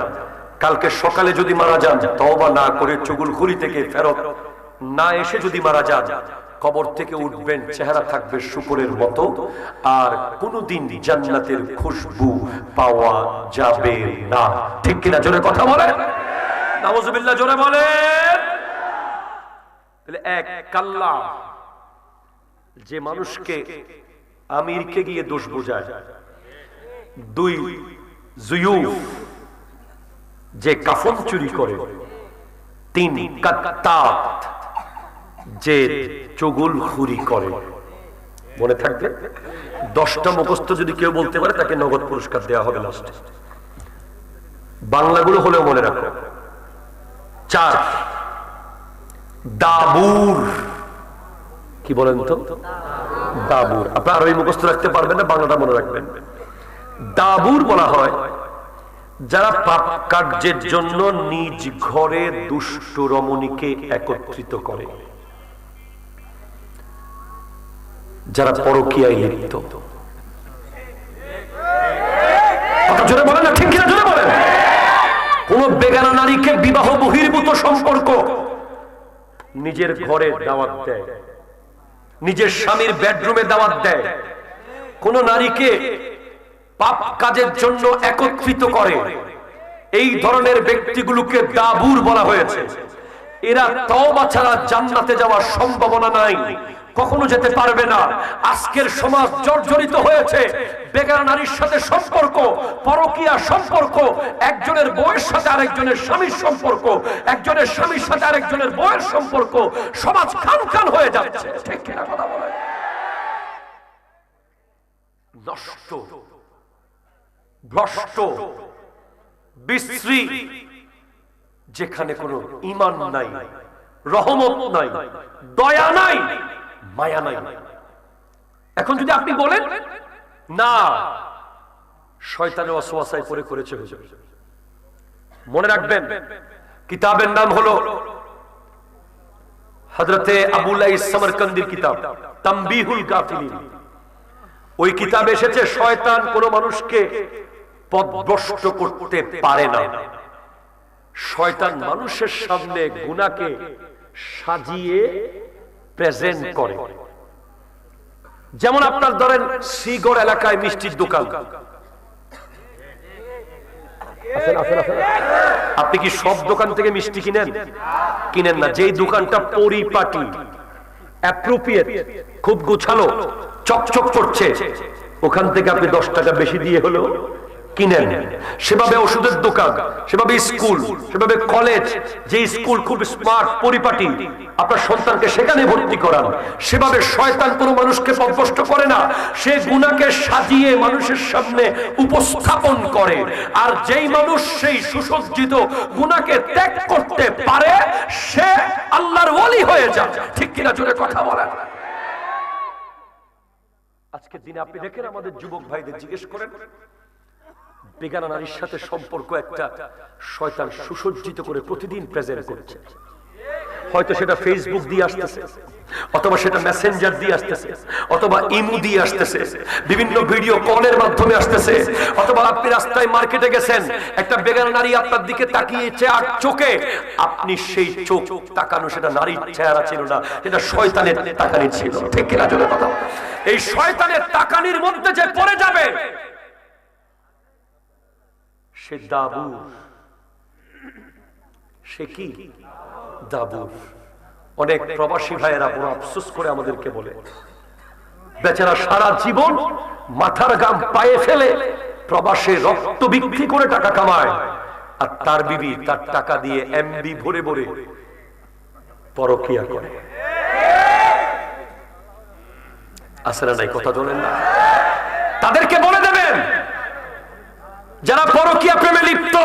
কালকে সকালে যদি মারা যান, তওবা না করে চুগলখুরি থেকে ফেরত না এসে যদি মারা যান, কবর থেকে উঠবেন, চেহারা থাকবে শূকরের মতো, আর কোনদিন জান্নাতের খুশবু পাওয়া যাবে না। ঠিক কিনা জোরে কথা বলেন। নাউজুবিল্লাহ, জোরে বলেন। তাহলে এক কাল্লা, যে মানুষকে আমিরকে গিয়ে দোষ বোঝায়। দুই জুয়ুফ, যে কাফন চুরি করে। তিন কাত্তাত, যে চুগলখুরি করে। মনে থাকবে, 10টা মুখস্থ যদি কেউ বলতে পারে তাকে নগদ পুরস্কার দেওয়া হবে লাস্টে। বাংলাগুলো হলেও মনে রাখো। 4 দাবুর। কি বলেন তো? দাবুর। আপনার ওই মুখস্থ রাখতে পারবেন না, বাংলাটা মনে রাখবেন। দাবুর বলা হয় যারা পাপ কার্যের জন্য নিজ ঘরে দুষ্ট রমণীকে একত্রিত করে, যারা পরকীয়ায় লিপ্ত। জোরে বলেন না, ঠিক কিনা জোরে বলেন। কোন বেগানা নারীকে বিবাহ বহির্ভূত সম্পর্ক নিজের ঘরে দাওয়াত দেয়, নিজের স্বামীর বেডরুমে দাওয়াত দেয়, কোন নারীকে পাপ কাজের জন্য একত্রিত করে, এই ধরনের ব্যক্তিগুলোকে দাবুর বলা হয়েছে। এরা তওবা ছাড়া জান্নাতে যাওয়ার সম্ভাবনা নাই, কখনো যেতে পারবে না। আজকের সমাজ জর্জরিত হয়েছে বেগানা নারীর সাথে সম্পর্ক, পরকীয়া সম্পর্ক, একজনের বউয়ের সাথে আরেকজনের স্বামীর সম্পর্ক, একজনের স্বামীর সাথে আরেকজনের বউয়ের সম্পর্ক। সমাজ খান খান হয়ে যাচ্ছে। ঠিক কিনা কথা বলে? নষ্ট, ভ্রষ্ট, বিশ্রী, যেখানে কোনো ঈমান নাই, রহমত নাই, দয়া নাই, মায়া নাই। এখন যদি আপনি বলেন না শয়তানের ওয়াসওয়াসায় পড়ে করেছে, মনে রাখবেন কিতাবের নাম হলো হযরতে আবুল্লাহ সমরকন্দির কিতাব তামবিহুল গাফিলিন। ওই কিতাবে এসেছে শয়তান কোন মানুষকে পথভ্রষ্ট করতে পারে না। শয়তান মানুষের সামনে গুনাহকে সাজিয়ে প্রেজেন্ট করে। যেমন আপনার ধরেন শ্রীগড় এলাকায় মিষ্টির দোকান, আপনি কি সব দোকান থেকে মিষ্টি কিনেন? কিনেন না। যেই দোকানটা পরিপাটি, অ্যাপ্রোপ্রিয়েট, খুব গোছালো, চকচক করছে, ওখান থেকে আপনি 10 টাকা বেশি দিয়ে হলো কিনেন, সেভাবে ওষুধের দোকান, সেভাবে স্কুল, সেভাবে কলেজ, যে স্কুল খুব স্মার্ট পরিপাটি, আপনার সন্তানকে সেখানে ভর্তি করান। সেভাবে শয়তান কোনো মানুষকে পথভ্রষ্ট করে না, সে গুনাহকে সাজিয়ে মানুষের সামনে উপস্থাপন করে। আর যেই মানুষ সেই সুসজ্জিত গুনাহকে ত্যাগ করতে পারে সে আল্লাহর ওলি হয়ে যায়। ঠিক কিনা জোরে কথা বলেন। আজকের দিনে আপনি দেখেন আমাদের যুবক ভাইদের জিজ্ঞেস করেন, বেগানা নারীর সাথে সম্পর্ক একটা শয়তান সুসজ্জিত করে প্রতিদিন প্রেজেন্ট করছে। হয়তো সেটা ফেসবুক দিয়ে আসতেছে, অথবা সেটা মেসেঞ্জার দিয়ে আসতেছে, অথবা ইমো দিয়ে আসতেছে, বিভিন্ন ভিডিও কলের মাধ্যমে আসতেছে, অথবা আপনি রাস্তায় মার্কেটে গেছেন, একটা বেগানা নারী আপনার দিকে তাকিয়েছে আর চোখে আপনি সেই চোখ তাকানো সেটা নারীর চেহারা ছিল না, এটা শয়তানের তাকানি ছিল। ঠিক কিনা জোরে কথা। এই শয়তানের তাকানির মধ্যে যে পড়ে যাবে সে দাবুর। সে কি দাবুর। অনেক প্রবাসী ভাইয়েরা বড় আফসোস করে আমাদেরকে বলে, বেচারা সারা জীবন মাথার ঘাম পায়ে ফেলে প্রবাসে রক্ত বিক্রি করে টাকা কামায়, আর তার বিবি তার টাকা দিয়ে এমবি ভরে ভরে পরকিয়া করে। আসলে নাই কথা বলেন না। তাদেরকে বলে দেবেন, যারা পরকীয়া প্রেমে লিপ্ত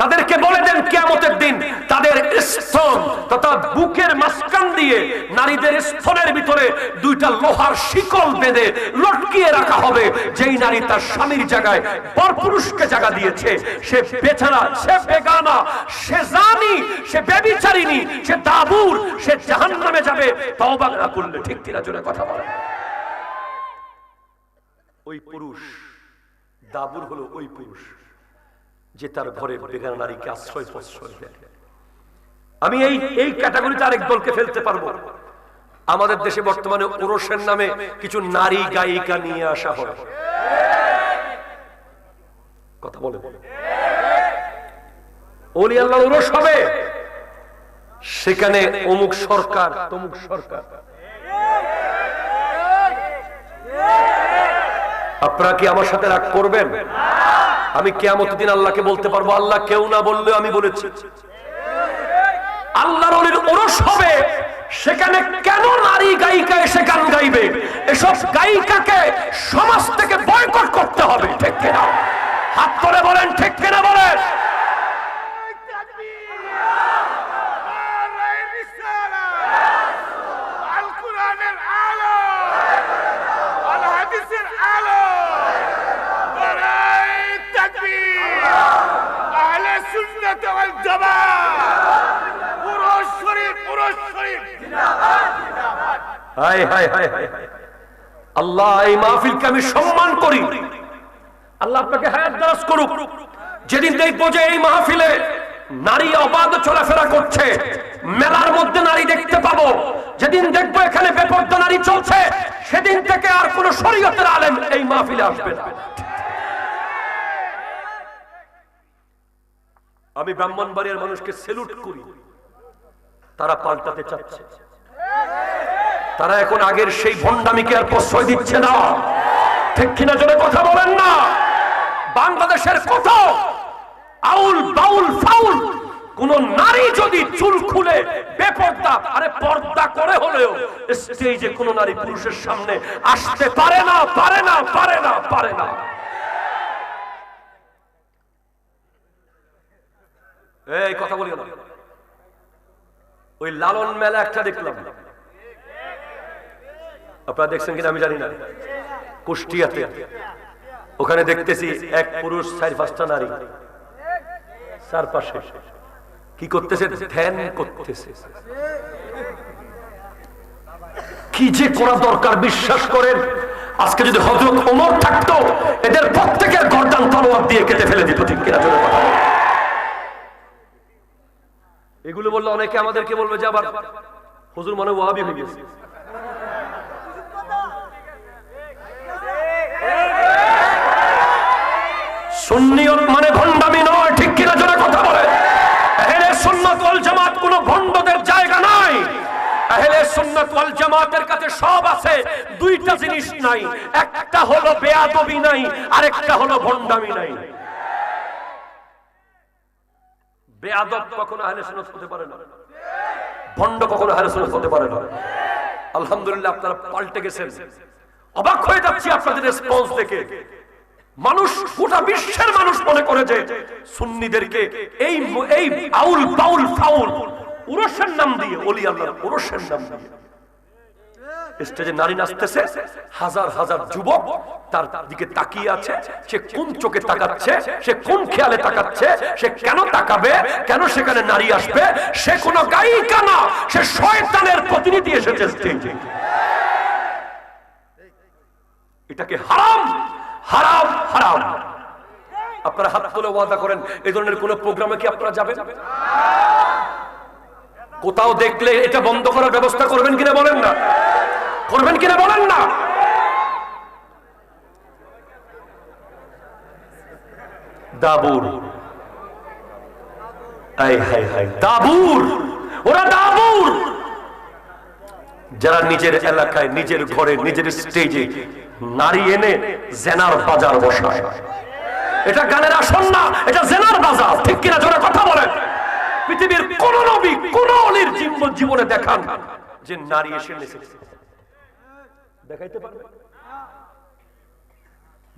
তাদেরকে বলে দেন কিয়ামতের দিন তাদের স্তন তথা বুকের মাঝখান দিয়ে নারীদের স্তনের ভিতরে দুইটা লোহার শিকল বেঁধে লটকিয়ে রাখা হবে। যেই নারী তার স্বামীর জায়গায় পরপুরুষকে জায়গা দিয়েছে সে বেচারা, সে বেগানা, সে জানি, সে ব্যভিচারিণী, সে দাবুর, সে জাহান্নামে যাবে তওবা না করলে। ঠিক কিনা জোরে কথা বলেন। ওই পুরুষ দাবুর হলো ওই পুরুষ যে তার ঘরে বেগানা নারীকে আশ্রয় প্রশ্রয় দেয়। আমি এই ক্যাটাগরিতে আরেক দলকে ফেলতে পারবো। আমাদের দেশে বর্তমানে ওরসের নামে কিছু নারী গায়িকা নিয়ে আসা হয়। কথা বলে ওলি আল্লাহ ওরস হবে, সেখানে অমুক সরকার তমুক সরকার। আপনারা কি আমার সাথে রাগ করবেন? আমি কিয়ামতের দিন আল্লাহকে বলতে পারবো, আল্লাহ কেউ না বললেও আমি বলেছি। আল্লাহর ওলির ওরস হবে, সেখানে কেন নারী গায়িকা এসে গান গাইবে? এসব গায়িকাকে সমাজ থেকে বয়কট করতে হবে। ঠিক কিনা? হাত করে বলেন ঠিক কিনা বলেন। আল্লাহ এই মাহফিলকে আমি সম্মান করি, আল্লাহ আপনাকে হায়াত দারাজ করুক। যেদিন দেখবো যে এই মাহফিলে নারী অবাধ চলাফেরা করছে, মেলার মধ্যে নারী দেখতে পাবো, যেদিন দেখবো এখানে বেপরদা নারী চলছে, সেদিন থেকে আর কোন শরীয়তের আলেম এই মাহফিলে আসবে না। আমি ব্রাহ্মণবাড়িয়ার মানুষকে সেলুট করি, তারা পাল্টাতে চাচ্ছে। তারা এখন আগের সেই ভণ্ডামিকে আর প্রশ্রয় দিচ্ছে না। ঠিক কিনা জোরে কথা বলেন না। বাংলাদেশের কোথাও আউল বাউল ফাউল কোন নারী যদি চুল খুলে বেপর্দা, আরে পর্দা করে হলেও স্টেজে কোন নারী পুরুষের সামনে আসতে পারে না, পারে না, পারে না, পারে না। এই কথা বলি না। ওই লালন মেলা একটা দেখলাম, আপনারা দেখছেন কিনা আমি জানি না, কুষ্টিয়াতে। ওখানে দেখতেছি এক পুরুষ 4-5টা নারী চারপাশে কি করতেছে? ধ্যান করতেছে। কি যে করা দরকার বিশ্বাস করেন, আজকে যদি হযরত ওমর থাকতো এদের প্রত্যেকের গর্দান তলোয়ার দিয়ে কেটে ফেলে দিত। ঠিক কিনা? এগুলো বললে অনেকে আমাদেরকে বলবে যে আবার হুজুর মনে ওয়াহাবি হয়ে গেছে। সুন্নিয়ত মানে ভণ্ডামি নয়। ঠিক কিনা জোরে কথা বলে। আহলে সুন্নাত ওয়াল জামাত কোনো ভণ্ডদের জায়গা নাই। আহলে সুন্নাত ওয়াল জামাতের কাছে সব আছে, দুইটা জিনিস নাই। একটা হলো বেয়াদবি নাই, আরেকটা হলো ভণ্ডামি নাই। বেয়াদব কখনো আহলে সুন্নাত হতে পারে না, ভণ্ড কখনো আহলে সুন্নাত হতে পারে না। আলহামদুলিল্লাহ আপনারা পাল্টে গেছেন। অবাক হয়ে যাচ্ছি আপনাদের রেসপন্স দেখে। মানুষ, গোটা বিশ্বের মানুষ মনে করে যে সুন্নিদেরকে এই আউল বাউল ফাউল উরসের নাম দিয়ে, ওলি আল্লাহর উরসের নাম দিয়ে স্টেজে নারী নাচতেছে, হাজার হাজার যুবক তার দিকে তাকিয়ে আছে। সে কোন চোখে তাকাচ্ছে, সে কোন খেয়ালে তাকাচ্ছে, সে কেন তাকাবে, কেন সেখানে নারী আসবে? সে কোন গায়িকা না, সে শয়তানের প্রতিনিধি এসেছে স্টেজে। এটাকে হারাম হারাম হারাম। আপনারা হাত তুলে ওয়াদা করেন এই ধরনের কোন প্রোগ্রামে কি আপনারা যাবেন? কোথাও দেখলে এটা বন্ধ করার ব্যবস্থা করবেন কিনা বলেন না, করবেন কিনা বলেন না। দাবুর, আয় হায় হায়, দাবুর, ওরা দাবুর যারা নিজের এলাকায়, নিজের ঘরে, নিজের স্টেজে নারী এনে জেনার বাজার বসায়। এটা গানের আসন না, এটা জেনার বাজার। ঠিক কিনা জোরে কথা বলেন। পৃথিবীর কোন নবী, কোন অলির জীবনে দেখান যে নারী এসে নেচেছে? দেখাইতে পারবে?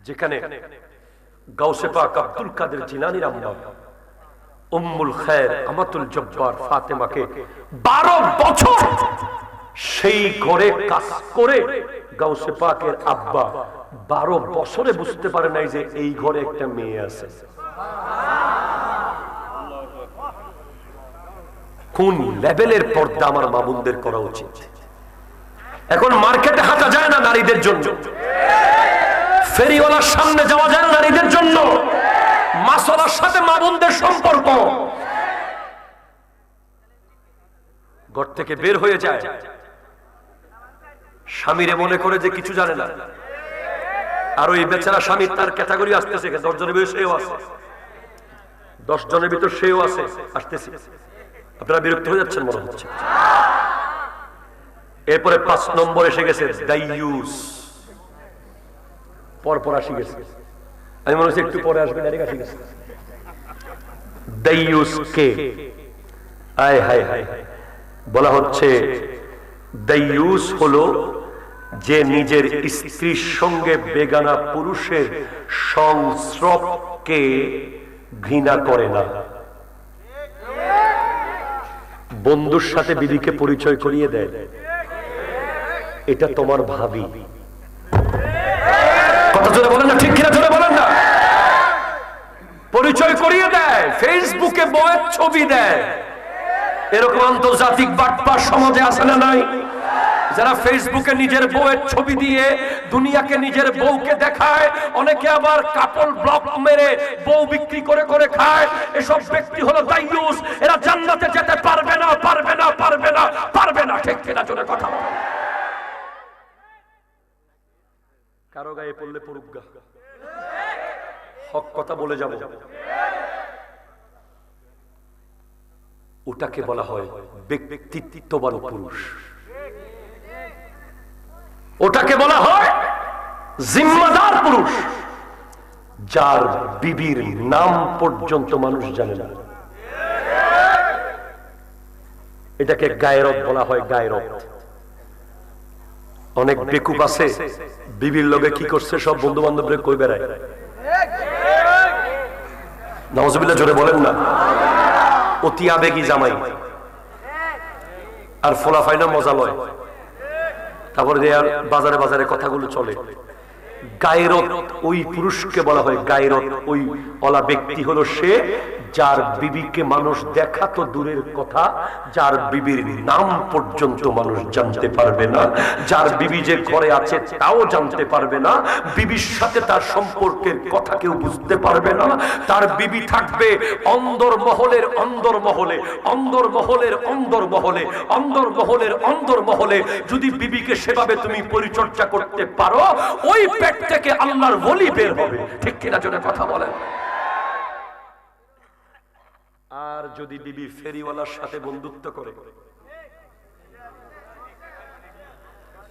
যেখানে গাউসে পাক আব্দুল কাদের জিলানীর আম্মা উম্মুল খায়র আমাতুল জব্বার ফাতেমাকে 12 বছর সেই ঘরে কাজ করে গাউসে পাকের আব্বা 12 বছরে বুঝতে পারে নাই যে এই ঘরে একটা মেয়ে আছে। কোন লেভেলের পর্দা আমার মামুনদের করা উচিত। এখন মার্কেটে হাঁটা যায় না নারীদের জন্য, ফেরিওয়ালার সামনে যাওয়া যায় না নারীদের জন্য, মাসলার সাথে মামুনদের সম্পর্ক। ঘর থেকে বের হয়ে যায়, স্বামীরে মনে করে যে কিছু জানে না, আর ওই বেচারা স্বামী তার ক্যাটাগরি আসতেছে, 10 জনের ভিতর সেও আছে, 10 জনের ভিতর সেও আছে, আসতেছে। আপনারা বিরক্ত হয়ে যাচ্ছেন মনে হচ্ছে। এরপরে 5 নম্বর এসে গেছে দাইয়ুস, পরপর আসি গেছে। আমি মনে হচ্ছে একটু পরে আসবে, ডাইরেক্ট আসি গেছে। দাইয়ুস কে? আয় হায় হায়, বলা হচ্ছে দাইয়ুস হলো যে নিজের স্ত্রীর সঙ্গে বেগানা পুরুষের সংস্রবকে ঘৃণা করে না। বন্ধুর সাথে বিবিকে পরিচয় করিয়ে দেয়, এটা তোমার ভাবি। কথা জোরে বলেন না, ঠিক কিনা জোরে বলেন না। পরিচয় করিয়ে দেয়, ফেসবুকে বউয়ের ছবি দেয়। এরকম আন্তর্জাতিক বাটপার সমাজে আছে না নাই? যারা ফেসবুকে নিজের বউয়ের ছবি দিয়ে দুনিয়াকে নিজের বউকে দেখায়, অনেকে আবার কাপল ব্লক মেরে বউ বিক্রি করে করে খায়। এসব ব্যক্তি হলো দাইয়ুস। এরা জান্নাতে যেতে পারবে না, পারবে না, পারবে না, পারবে না। ঠিক কিনা জোরে কথা বলেন। কারো গায়ে পড়লে পড়ুক, হক কথা বলে যাব। ওটাকে বলা হয় ব্যক্তিত্ববান পুরুষ, ওটাকে বলা হয় জিম্মাদার পুরুষ, যার বিবির নাম পর্যন্ত মানুষ জানে না। এটাকে গায়রত বলা হয়, গায়রত। অনেক বেকুব আছে, বিবির লগে কি করছে সব বন্ধু বান্ধবরা কই বেড়ায়। নাউজুবিল্লাহ জোরে বলেন না। অতি আবেগী জামাই আর ফোলাফাইনা মজা লয়, তারপরে বাজারে বাজারে কথাগুলো চলে। গায়রত ওই পুরুষকে বলা হয় গায়রত। ওই ওলা ব্যক্তি হলো সে যার বিবিকে মানুষ দেখা তো দূরের কথা, যার বিবির নাম পর্যন্ত মানুষ জানতে পারবে না, যার বিবি যে ঘরে আছে তাও জানতে পারবে না, বিবির সাথে তার সম্পর্কের কথা কেউ বুঝতে পারবে না। তার বিবি থাকবে অন্দরমহলের অন্দরমহলে, অন্দরমহলের অন্দরমহলে, অন্দরমহলের অন্দরমহলে। যদি বিবিকে সেভাবে তুমি পরিচর্যা করতে পারো, ওই পেট থেকে আল্লাহর ওলি বের হবে। ঠিক কিনা জোরে কথা বলেন। আর যদি বিবি ফেরিওয়ালার সাথে বন্ধুত্ব করে,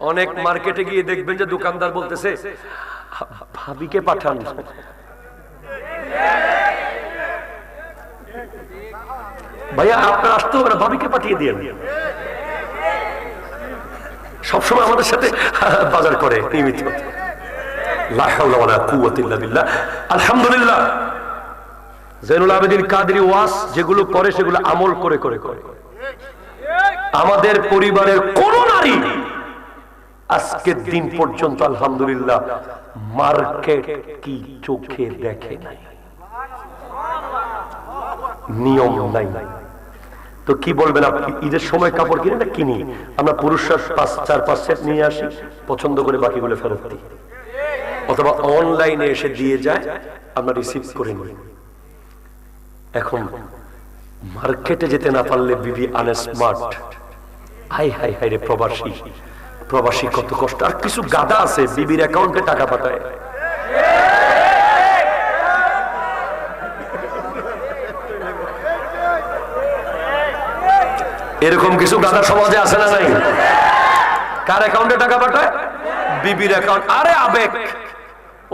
অনেক মার্কেটে গিয়ে দেখবেন যে দোকানদার বলতেছে ভাবিকে পাঠান। ভাইয়া আপনার আসতে হবে না, ভাবিকে পাঠিয়ে দিয়ে। সবসময় আমাদের সাথে বাজার করে নিয়মিত। লা হাওলা ওয়ালা কুওয়াতা ইল্লা বিল্লাহ। আলহামদুলিল্লাহ, জৈনুল আবেদিন কাদরি ওয়াজ যেগুলো করে সেগুলো আমল করে করে করে। আমাদের পরিবারের কোন নারী আজকের দিন পর্যন্ত আলহামদুলিল্লাহ মার্কেট কি চোখে দেখে নাই, নিয়ম নাই। তো কি বলবেন আপনি? ঈদের সময় কাপড় কিনে না কিনি, আমরা পুরুষরা 4-5 সেট নিয়ে আসি, পছন্দ করে বাকিগুলো ফেরত দিই, অথবা অনলাইনে এসে দিয়ে যায়, আমরা রিসিভ করে নিই। এখন মার্কেটে যেতে না পারলে বিবি আনস্মার্ট। হাই হাই হাই রে প্রবাসী, প্রবাসী কত কষ্ট। আর কিছু গাদা আছে বিবির অ্যাকাউন্টে টাকা পাঠায়। এরকম কিছু গাদা সমাজে আছে না নাই? কার অ্যাকাউন্টে টাকা পাঠায়? বিবির অ্যাকাউন্ট। আরে আবেগ,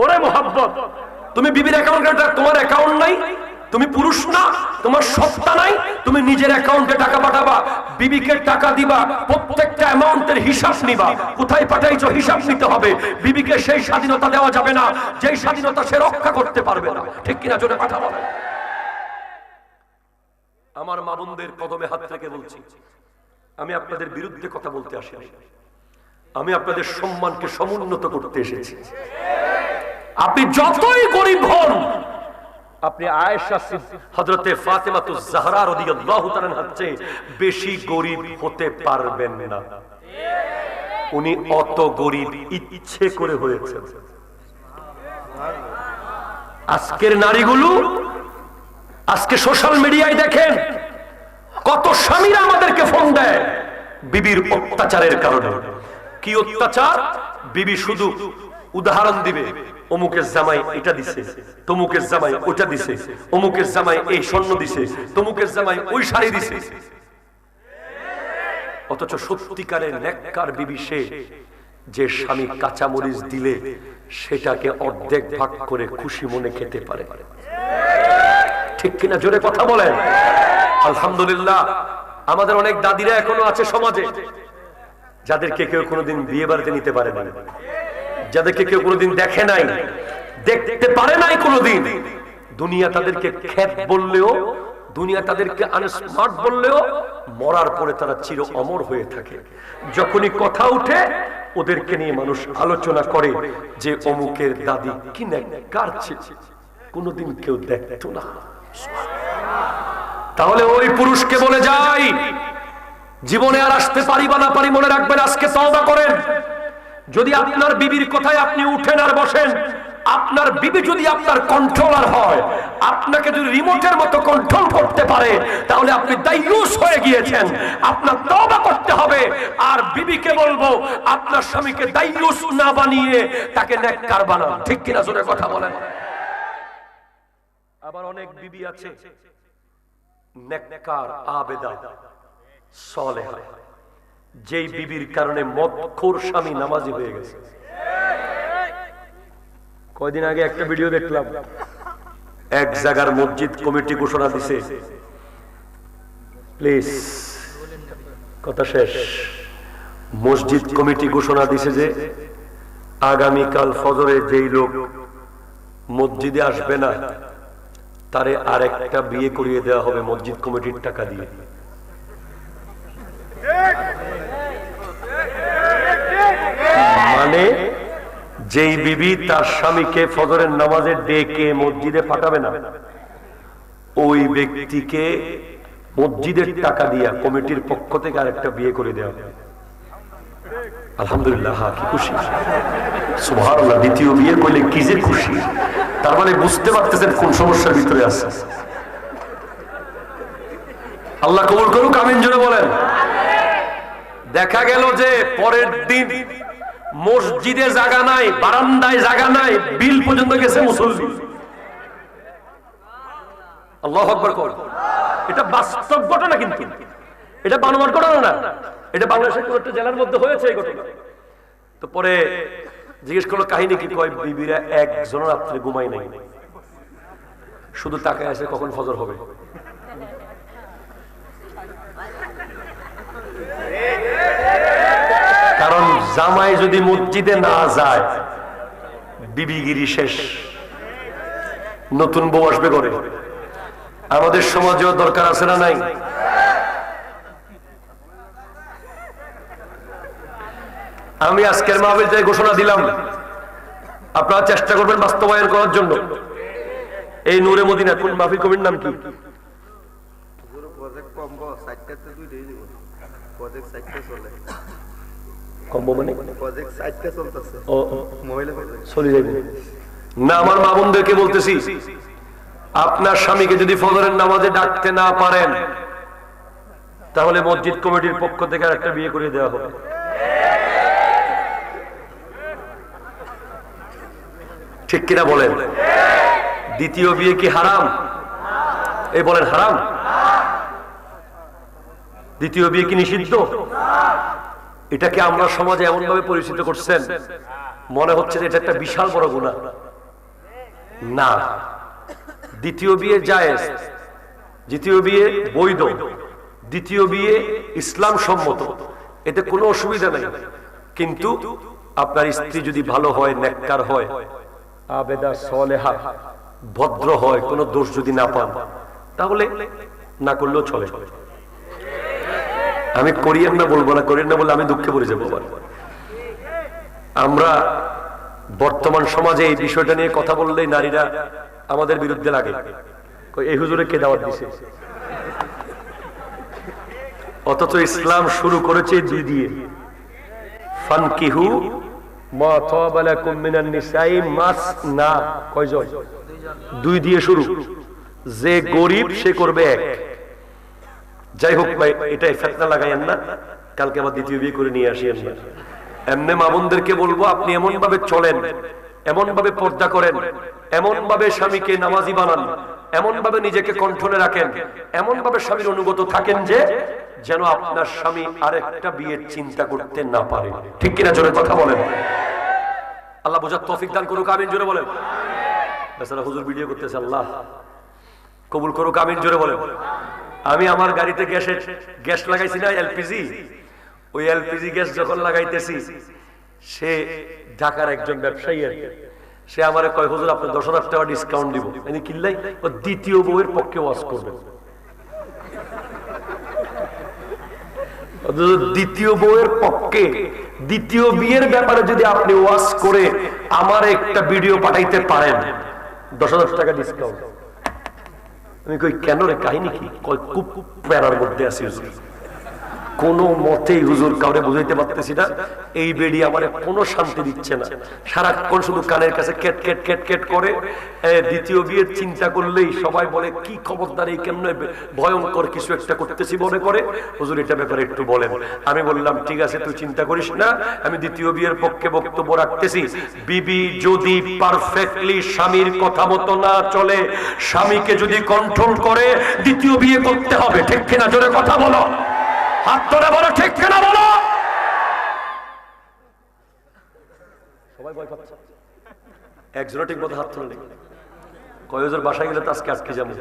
ওরে মোহাব্বত, তুমি বিবির অ্যাকাউন্টে, তোমার অ্যাকাউন্ট নাই, তুমি পুরুষ না, তোমার সত্তা নাই, তুমি নিজের অ্যাকাউন্টে টাকা পাঠাবা, বিবিকে টাকা দিবা, প্রত্যেকটা অ্যামাউন্টের হিসাব নিবা, কোথায় পাঠাইছো হিসাব নিতে হবে। বিবিকে সেই স্বাধীনতা দেওয়া যাবে না যেই স্বাধীনতা সে রক্ষা করতে পারবে না। ঠিক কিনা জোরে কথা বলেন। আমার মা বোনদের কদমে হাত রেখে বলছি, আমি আপনাদের বিরুদ্ধে কথা বলতে আসিনি, আমি আপনাদের সম্মানকে সমুন্নত করতে এসেছি। আপনি যতই গরিব হন, আপনি আয়েশা হযরতে ফাতেমাতুজ জাহরা রাদিয়াল্লাহু তাআলা আনহার চেয়ে বেশি গরিব হতে পারবেন না। উনি অত গরিব ইচ্ছে করে হয়েছেন। আজকের নারীগুলো, আজকে সোশ্যাল মিডিয়ায় দেখেন কত স্বামীরা আমাদেরকে ফোন দেয় বিবির অত্যাচারের কারণে। কি অত্যাচার? বিবি শুধু উদাহরণ দিবে, অমুকের জামাই এটা দিছে, তমুকের জামাই ওটা দিছে, অমুকের জামাই এই স্বর্ণ দিছে, তমুকের জামাই ওই শাড়ি দিছে। অথচ সত্যিকারের নেককার বিবি সে, যে স্বামী কাঁচামরিচ দিলে সেটাকে অর্ধেক ভাগ করে খুশি মনে খেতে পারে। ঠিক কিনা জোরে কথা বলেন। আলহামদুলিল্লাহ, আমাদের অনেক দাদিরা এখনো আছে সমাজে, যাদেরকে কেউ কোনোদিন বিয়ে বাড়িতে নিতে পারে না, যাদেরকে কেউ কোনোদিন দেখে নাই, দেখতে পারে নাই কোনোদিন। দুনিয়া তাদেরকে খ্যাত বললেও, দুনিয়া তাদেরকে আনস্মার্ট বললেও, মরার পরে তারা চির অমর হয়ে থাকে। যখনই কথা উঠে ওদেরকে নিয়ে মানুষ আলোচনা করে যে অমুকের দাদি কি নেককার ছিল, কোনোদিন কেউ দেখতো না। তাহলে ওই পুরুষকে বলে যাই, জীবনে আর আসতে পারি বা না পারি মনে রাখবেন, আজকে তওবা করেন। যদি আপনার বিবির কথায় আপনি উঠেন আর বসেন, আপনার বিবি যদি আপনার কন্ট্রোলার হয়, আপনাকে যদি রিমোটের মতো কন্ট্রোল করতে পারে, তাহলে আপনি দায়ুস হয়ে গিয়েছেন। আপনার তওবা করতে হবে। আর বিবিকে বলবো, আপনার স্বামীকে দায়ুস না বানিয়ে তাকে নেককার বানান। ঠিক কিনা জোরে কথা বলেন। আবার অনেক বিবি আছে নেককার, আবেদা, সালেহা, যেই বিবির কারণে মদখোর স্বামী নামাজি হয়ে গেছে। কয়দিন আগে একটা ভিডিও দেখলাম, এক জায়গার মসজিদ কমিটি ঘোষণা দিছে, প্লিজ কথা শেষ, মসজিদ কমিটি ঘোষণা দিছে যে আগামীকাল ফজরে যেই লোক মসজিদে আসবে না তারে আরেকটা বিয়ে করিয়ে দেওয়া হবে মসজিদ কমিটির টাকা দিয়ে। মানে যেই বিবি তার স্বামীকে ফজরের নামাজে ডেকে মসজিদে পাঠাবে না, ওই ব্যক্তিকে মসজিদের টাকা দিয়া কমিটির পক্ষ থেকে আরেকটা বিয়ে করে দেওয়া হবে। আলহামদুলিল্লাহ, হ্যাঁ, কি খুশি, সুবহানাল্লাহ। দ্বিতীয় বিয়ে করলে কি যে খুশি। তার মানে বুঝতে পারতেছেন কোন সমস্যার ভিতরে আছে। আল্লাহ কবুল করুক, আমিন জোরে বলেন। দেখা গেল যে পরের দিন মসজিদে জায়গা নাই, বারান্দায় জায়গা নাই, বিল পর্যন্ত গেছে মুসল্লি। আল্লাহু আকবার কর। এটা বাস্তব ঘটনা, কিন্তু এটা বানোয়ার ঘটনা না, এটা বাংলাদেশের কোন একটা জেলার মধ্যে হয়েছে এই ঘটনা। তো পরে জিজ্ঞেস করলো কাহিনী কি, কয় বিবিরা একজন রাত্রে ঘুমাই নাই, শুধু তাকায় আছে কখন ফজর হবে। জামাই যদি মসজিদে না যায় বিবিগিরি শেষ, নতুন বউ আসবে করে। আমাদের সমাজেও দরকার আছে না নাই? আমি আজকের মাহফিল থেকে ঘোষণা দিলাম, আপনারা চেষ্টা করবেন বাস্তবায়ন করার জন্য। এই নূরে মদিনা কোন মাহফিল কমিটির নাম কি? না, আমার মা বোনদেরকে বলতেছি, আপনার স্বামীকে যদি ফজরের নামাজে ডাকতে না পারেন তাহলে মসজিদ কমিটির পক্ষ থেকে আর একটা বিয়ে করে দেওয়া হবে। ঠিক কিনা বলেন? দ্বিতীয় বিয়ে কি হারাম? এই বলেন হারাম? দ্বিতীয় বিয়ে কি নিষিদ্ধ? এটাকে আমরা সমাজে এমন ভাবে পরিচিত করছেন, মনে হচ্ছে যে এটা একটা বিশাল বড় গুনাহ। না, দ্বিতীয় বিয়ে জায়েজ, দ্বিতীয় বিয়ে বৈধ, দ্বিতীয় বিয়ে ইসলাম সম্মত, এতে কোনো অসুবিধা নাই। কিন্তু আপনার স্ত্রী যদি ভালো হয়, নেককার হয়, আবেদা সলেহা, ভদ্র হয়, কোনো দোষ যদি না পান, তাহলে না করলেও চলে। আমি করিয়েন না বলবো না, করিয়েন না বলে আমি দুঃখে পড়ে যাবো। আমরা বর্তমান সমাজে এই বিষয়টা নিয়ে কথা বললেই নারীরা আমাদের বিরুদ্ধে লাগে, এই হুজুরে কে দাওয়াত দিছে? অথচ ইসলাম শুরু করেছে দুই দিয়ে, ফানকিহু মা তাবা লাকুম মিনান নিসাই মাসনা, কয়জন? দুই দিয়ে শুরু। যে গরিব সে করবে এক। যাই হোক ভাই, এটাই ফিতনা লাগাইয়েন না, কালকে আবার দ্বিতীয় বিয়ে করে নিয়ে আসিয়েন না। এমনি মা বোনদেরকে বলবো, আপনি এমন ভাবে চলেন, এমন ভাবে পর্দা করেন, এমন ভাবে স্বামীকে নামাজি বানান, এমন ভাবে নিজেকে কন্ট্রোলে রাখেন, এমন ভাবে স্বামীর অনুগত থাকেন যে যেন আপনার স্বামী আরেকটা বিয়ের চিন্তা করতে না পারে। ঠিক কিনা? জোরে কথা বলেন। আল্লাহ বোঝার তৌফিক দান করুক, আমিন জোরে বলেন। বেচারা হুজুর ভিডিও করতেছে, আল্লাহ কবুল করুক, আমিন জোরে বলেন। আমি আমার গাড়িতে গ্যাস লাগাইছি না, এলপিজি, ওই এলপিজি গ্যাস যখন লাগাইতেছি, সে ঢাকার একজন ব্যবসায়ী, সে আমারে কয়, হুজুর আপনি 10,000 টাকা ডিসকাউন্ট দিব। আমি কিনলাই, ও দ্বিতীয় বউয়ের পক্ষে ওয়াজ করবেন। দ্বিতীয় বউয়ের পক্ষে, দ্বিতীয় বিয়ের ব্যাপারে যদি আপনি ওয়াজ করে আমার একটা ভিডিও পাঠাইতে পারেন, 10,000 টাকা ডিসকাউন্ট। আমি কই কেন রে, কাহিনী কি? খুব প্যারার মধ্যে আছি হুজুর, কোনো মতেই হুজুর কাউরে বুঝাইতে পারতেছি না, এই বেডি আমার কোনো শান্তি দিচ্ছে না, সারাক্ষণ শুধু কানের কাছে কেট কেট কেট কেট করে। দ্বিতীয় বিয়ের চিন্তা করলেই সবাই বলে কি খবরদার, এই কেমনে ভয়ঙ্কর কিছু একটা করতেছি মনে করে। হুজুর এটা ব্যাপারে একটু বলেন। আমি বললাম ঠিক আছে, তুই চিন্তা করিস না, আমি দ্বিতীয় বিয়ের পক্ষে বক্তব্য রাখতেছি। বিবি যদি পারফেক্টলি স্বামীর কথা মতো না চলে, স্বামীকে যদি কন্ট্রোল করে, দ্বিতীয় বিয়ে করতে হবে। ঠিক কিনা? জোরে কথা বলো, হাত ধরে বলো, ঠিক কিনা বলো। সবাই ভয় পাচ্ছে, একজনও ঠিক মতো হাত তুলে নেই। কয়েকজন বাসায় গেলে তো আজকে আজকে যাবো।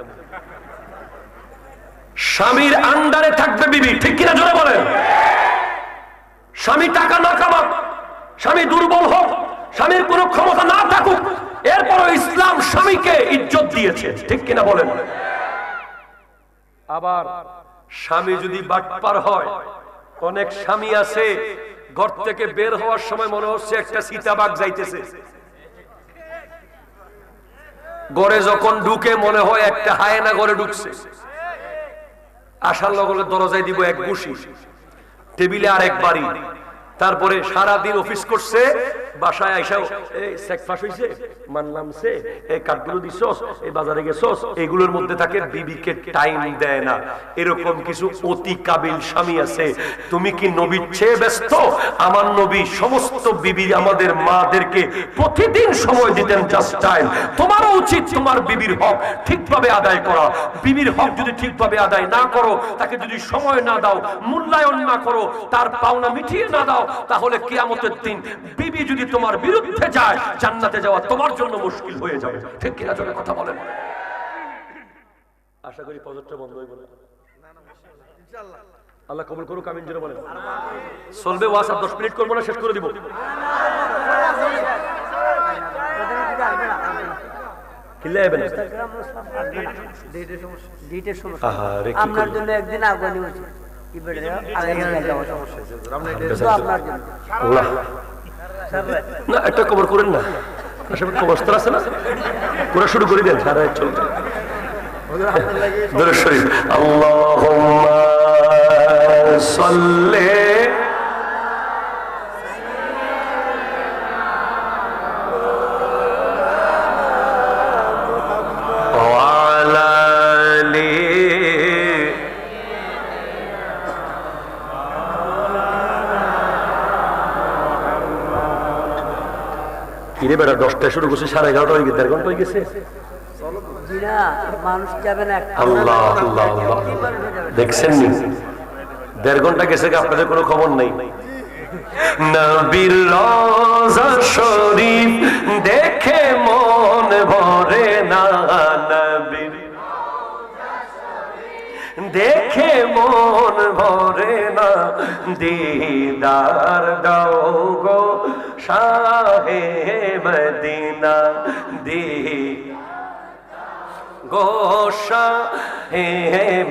স্বামীর আন্ডারে থাকবে বিবি, ঠিক কিনা জোরে বলেন। স্বামী টাকা না কামাক, স্বামী দুর্বল হোক, স্বামীর কোনো ক্ষমতা না থাকুক, এরপরও ইসলাম স্বামীকে ইজ্জত দিয়েছে। ঠিক কিনা বলেন। আবার স্বামী যদি বাটপার হয়, অনেক স্বামী আছে ঘর থেকে বের হওয়ার সময় মনে হচ্ছে একটা চিতাবাঘ যাইতেছে, ঘরে যখন ঢুকে মনে হয় একটা হায়না ঘরে ঢুকছে। আসার লগে লগে দরজায় দিব এক ঘুষি, টেবিলে আর এক বাড়ি। তারপরে সারাদিন অফিস করছে, বাসায় আইসাও এই ব্রেকফাস্ট হইছে, মানলাম সে এই কাঠগুলো দিছস, এই বাজারে গেছস, এগুলোর মধ্যে থাকে, বিবিকে টাইম দেয় না। এরকম কিছু অতি কাবিল স্বামী আছে। তুমি কি নবীর চেয়ে ব্যস্ত? আমার নবী সমস্ত বিবি আমাদের মাদেরকে প্রতিদিন সময় দিতেন, জাস্ট টাইম। তোমারও উচিত তোমার বিবির হক ঠিকভাবে আদায় করা। বিবির হক যদি ঠিকভাবে আদায় না করো, তাকে যদি সময় না দাও, মূল্যায়ন না করো, তার পাওনা মিটিয়ে না দাও, তাহলে কিয়ামতের দিন বিবি যদি তোমার বিরুদ্ধে যায়, জান্নাতে যাওয়া তোমার জন্য মুশকিল হয়ে যাবে। ঠিক কিনা জোরে কথা বলেন। আশা করি পজরটা বন্ধ হইব না, ইনশাআল্লাহ। আল্লাহ কবুল করুক, আমিন জোরে বলেন। চলবে ওয়াজ, আর 10 মিনিট করবো না, শেষ করে দিব। কিল্লে আইবেন আহারে কি
আপনার
করব?
জন্য একদিন আগুয়ানি হয়েছে কি বেড়ে আপনার জন্য
আল্লাহ না, একটা কবর করেন না, আসলে কবরস্থান আছে না, পুরো শুরু করে দেন, সারা রাত চলবে। দরুদ শরীফ, আল্লাহুম্মা সাল্লি ওয়ালা আলি কিরে বেটা, 10টায় শুরু করছে, 11:30 হয়ে গেছে, 1.5 ঘন্টা হয়ে গেছে।
জিনা মানুষ যাবে না
আল্লাহ আল্লাহ আল্লাহ, দেখছেন নি 1.5 ঘন্টা গেছে, আপনাদের কোনো খবর নেই। নবীর রওজা শরীফ দেখে মন ভরে না, নবীর দেখে মন ভরে না, দিদার দাও গো শাহে মদিনা, গোশা হে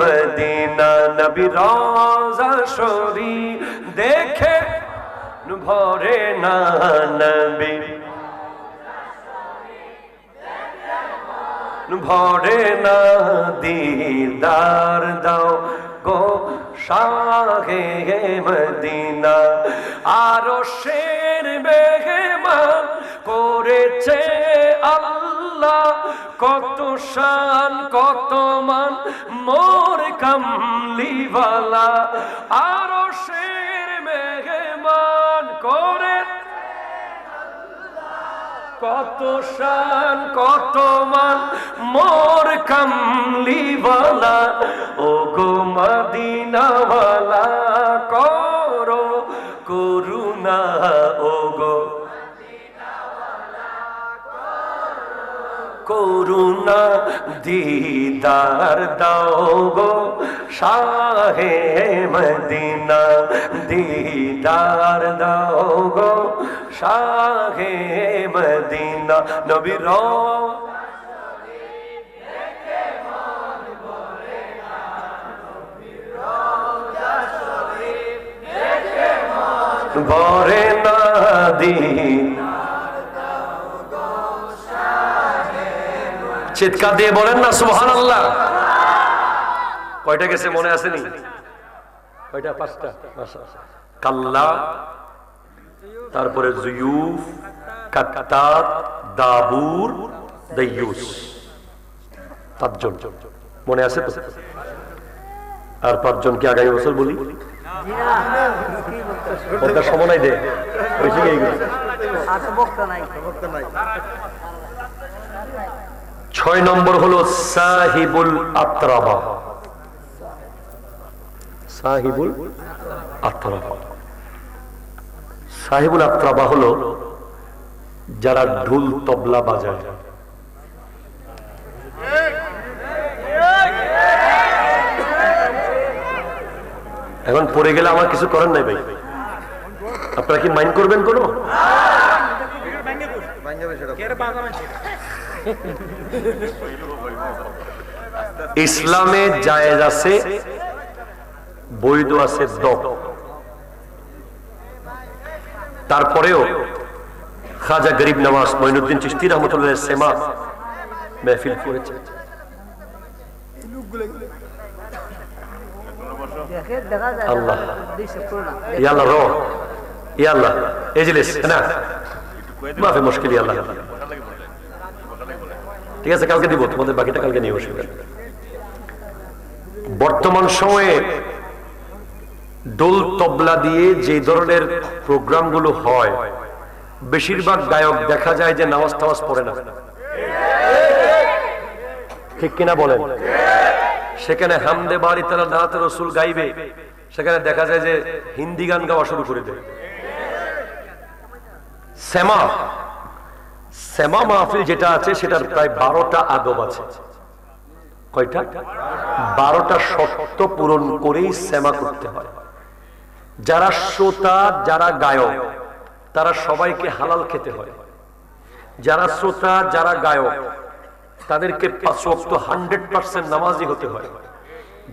মদিনা, নবী রওজা শরীফ দেখে ভরে না, নবী ভরে না, দিদার দাও গো শাহে মদিনা, আরো শের মেহমান করেছে আল্লাহ, কত শান কত মান মোর কামলিওয়ালা, আরো শের মেহমান করে কত শান কত মান মোর কামলিওয়ালা, ও গো মদিনাওয়ালা করো করুণা, ও গো করুণা, দিদার দাও গো শাহে মদিনা, দিদার দাও গো শাহে মদিনা, নবীর ভরে না, চিৎকার দিয়ে বলেন না সুবহানাল্লাহ। কয়টা গেছে মনে আসেনি? কয়টা? 5টা। কাল্লা, তারপরে জুয়ুফ, কাত্তাত, দাবুর, দাইয়ুস, 5 জন মনে আছে তো? আর 5 জনকে আগামী বছর বলি, ওটা সময় নাই দে, হয়েছে কি এইগুলো? 6 নম্বর হলো সাহিবুল আত্রাবা, সাহিবুল আত্রাবা। সাহিবুল আত্রাবা হলো যারা ঢোল তবলা বাজায়। এখন পড়ে গেলে আমার কিছু করার নাই ভাই, আপনারা কি মাইন্ড করবেন কোনো? ইসলামে জায়েজ আছে, বৈধ আছে দপ। তারপরেও খাজা গরিব নওয়াজ মঈনুদ্দিন চিশতি রহমতুল্লাহ সেমা মেহফিল করেছে। আল্লাহ ইয়াল্লাহ রো ইয়াল্লাহ এজলিস না মাফি মুশকিল ইয়াল্লাহ। ঠিক আছে, কালকে দিব তোমাদের, বাকিটা কালকে নিয়ে বসবে। বর্তমান সময়ে ডোল তবলা দিয়ে যে ধরনের প্রোগ্রামগুলো হয়, বেশিরভাগ গায়ক দেখা যায় যে নামাজ টামাজ পড়ে না, ঠিক কিনা বলেন? সেখানে হামদে বাড়ি তারা নাতে রসুল গাইবে, সেখানে দেখা যায় যে হিন্দি গান গাওয়া শুরু করে দেয়। সেমা মাহফিল যেটা আছে সেটার প্রায় 12টা আদব আছে। কয়টা? 12টা শর্ত পূরণ করেই সেমা করতে হয়। যারা শ্রোতা, যারা গায়ক, তারা সবাইকে হালাল খেতে হয়। যারা শ্রোতা, যারা গায়ক, তাদেরকে 5 ওয়াক্ত 100% নামাজি হতে হয়।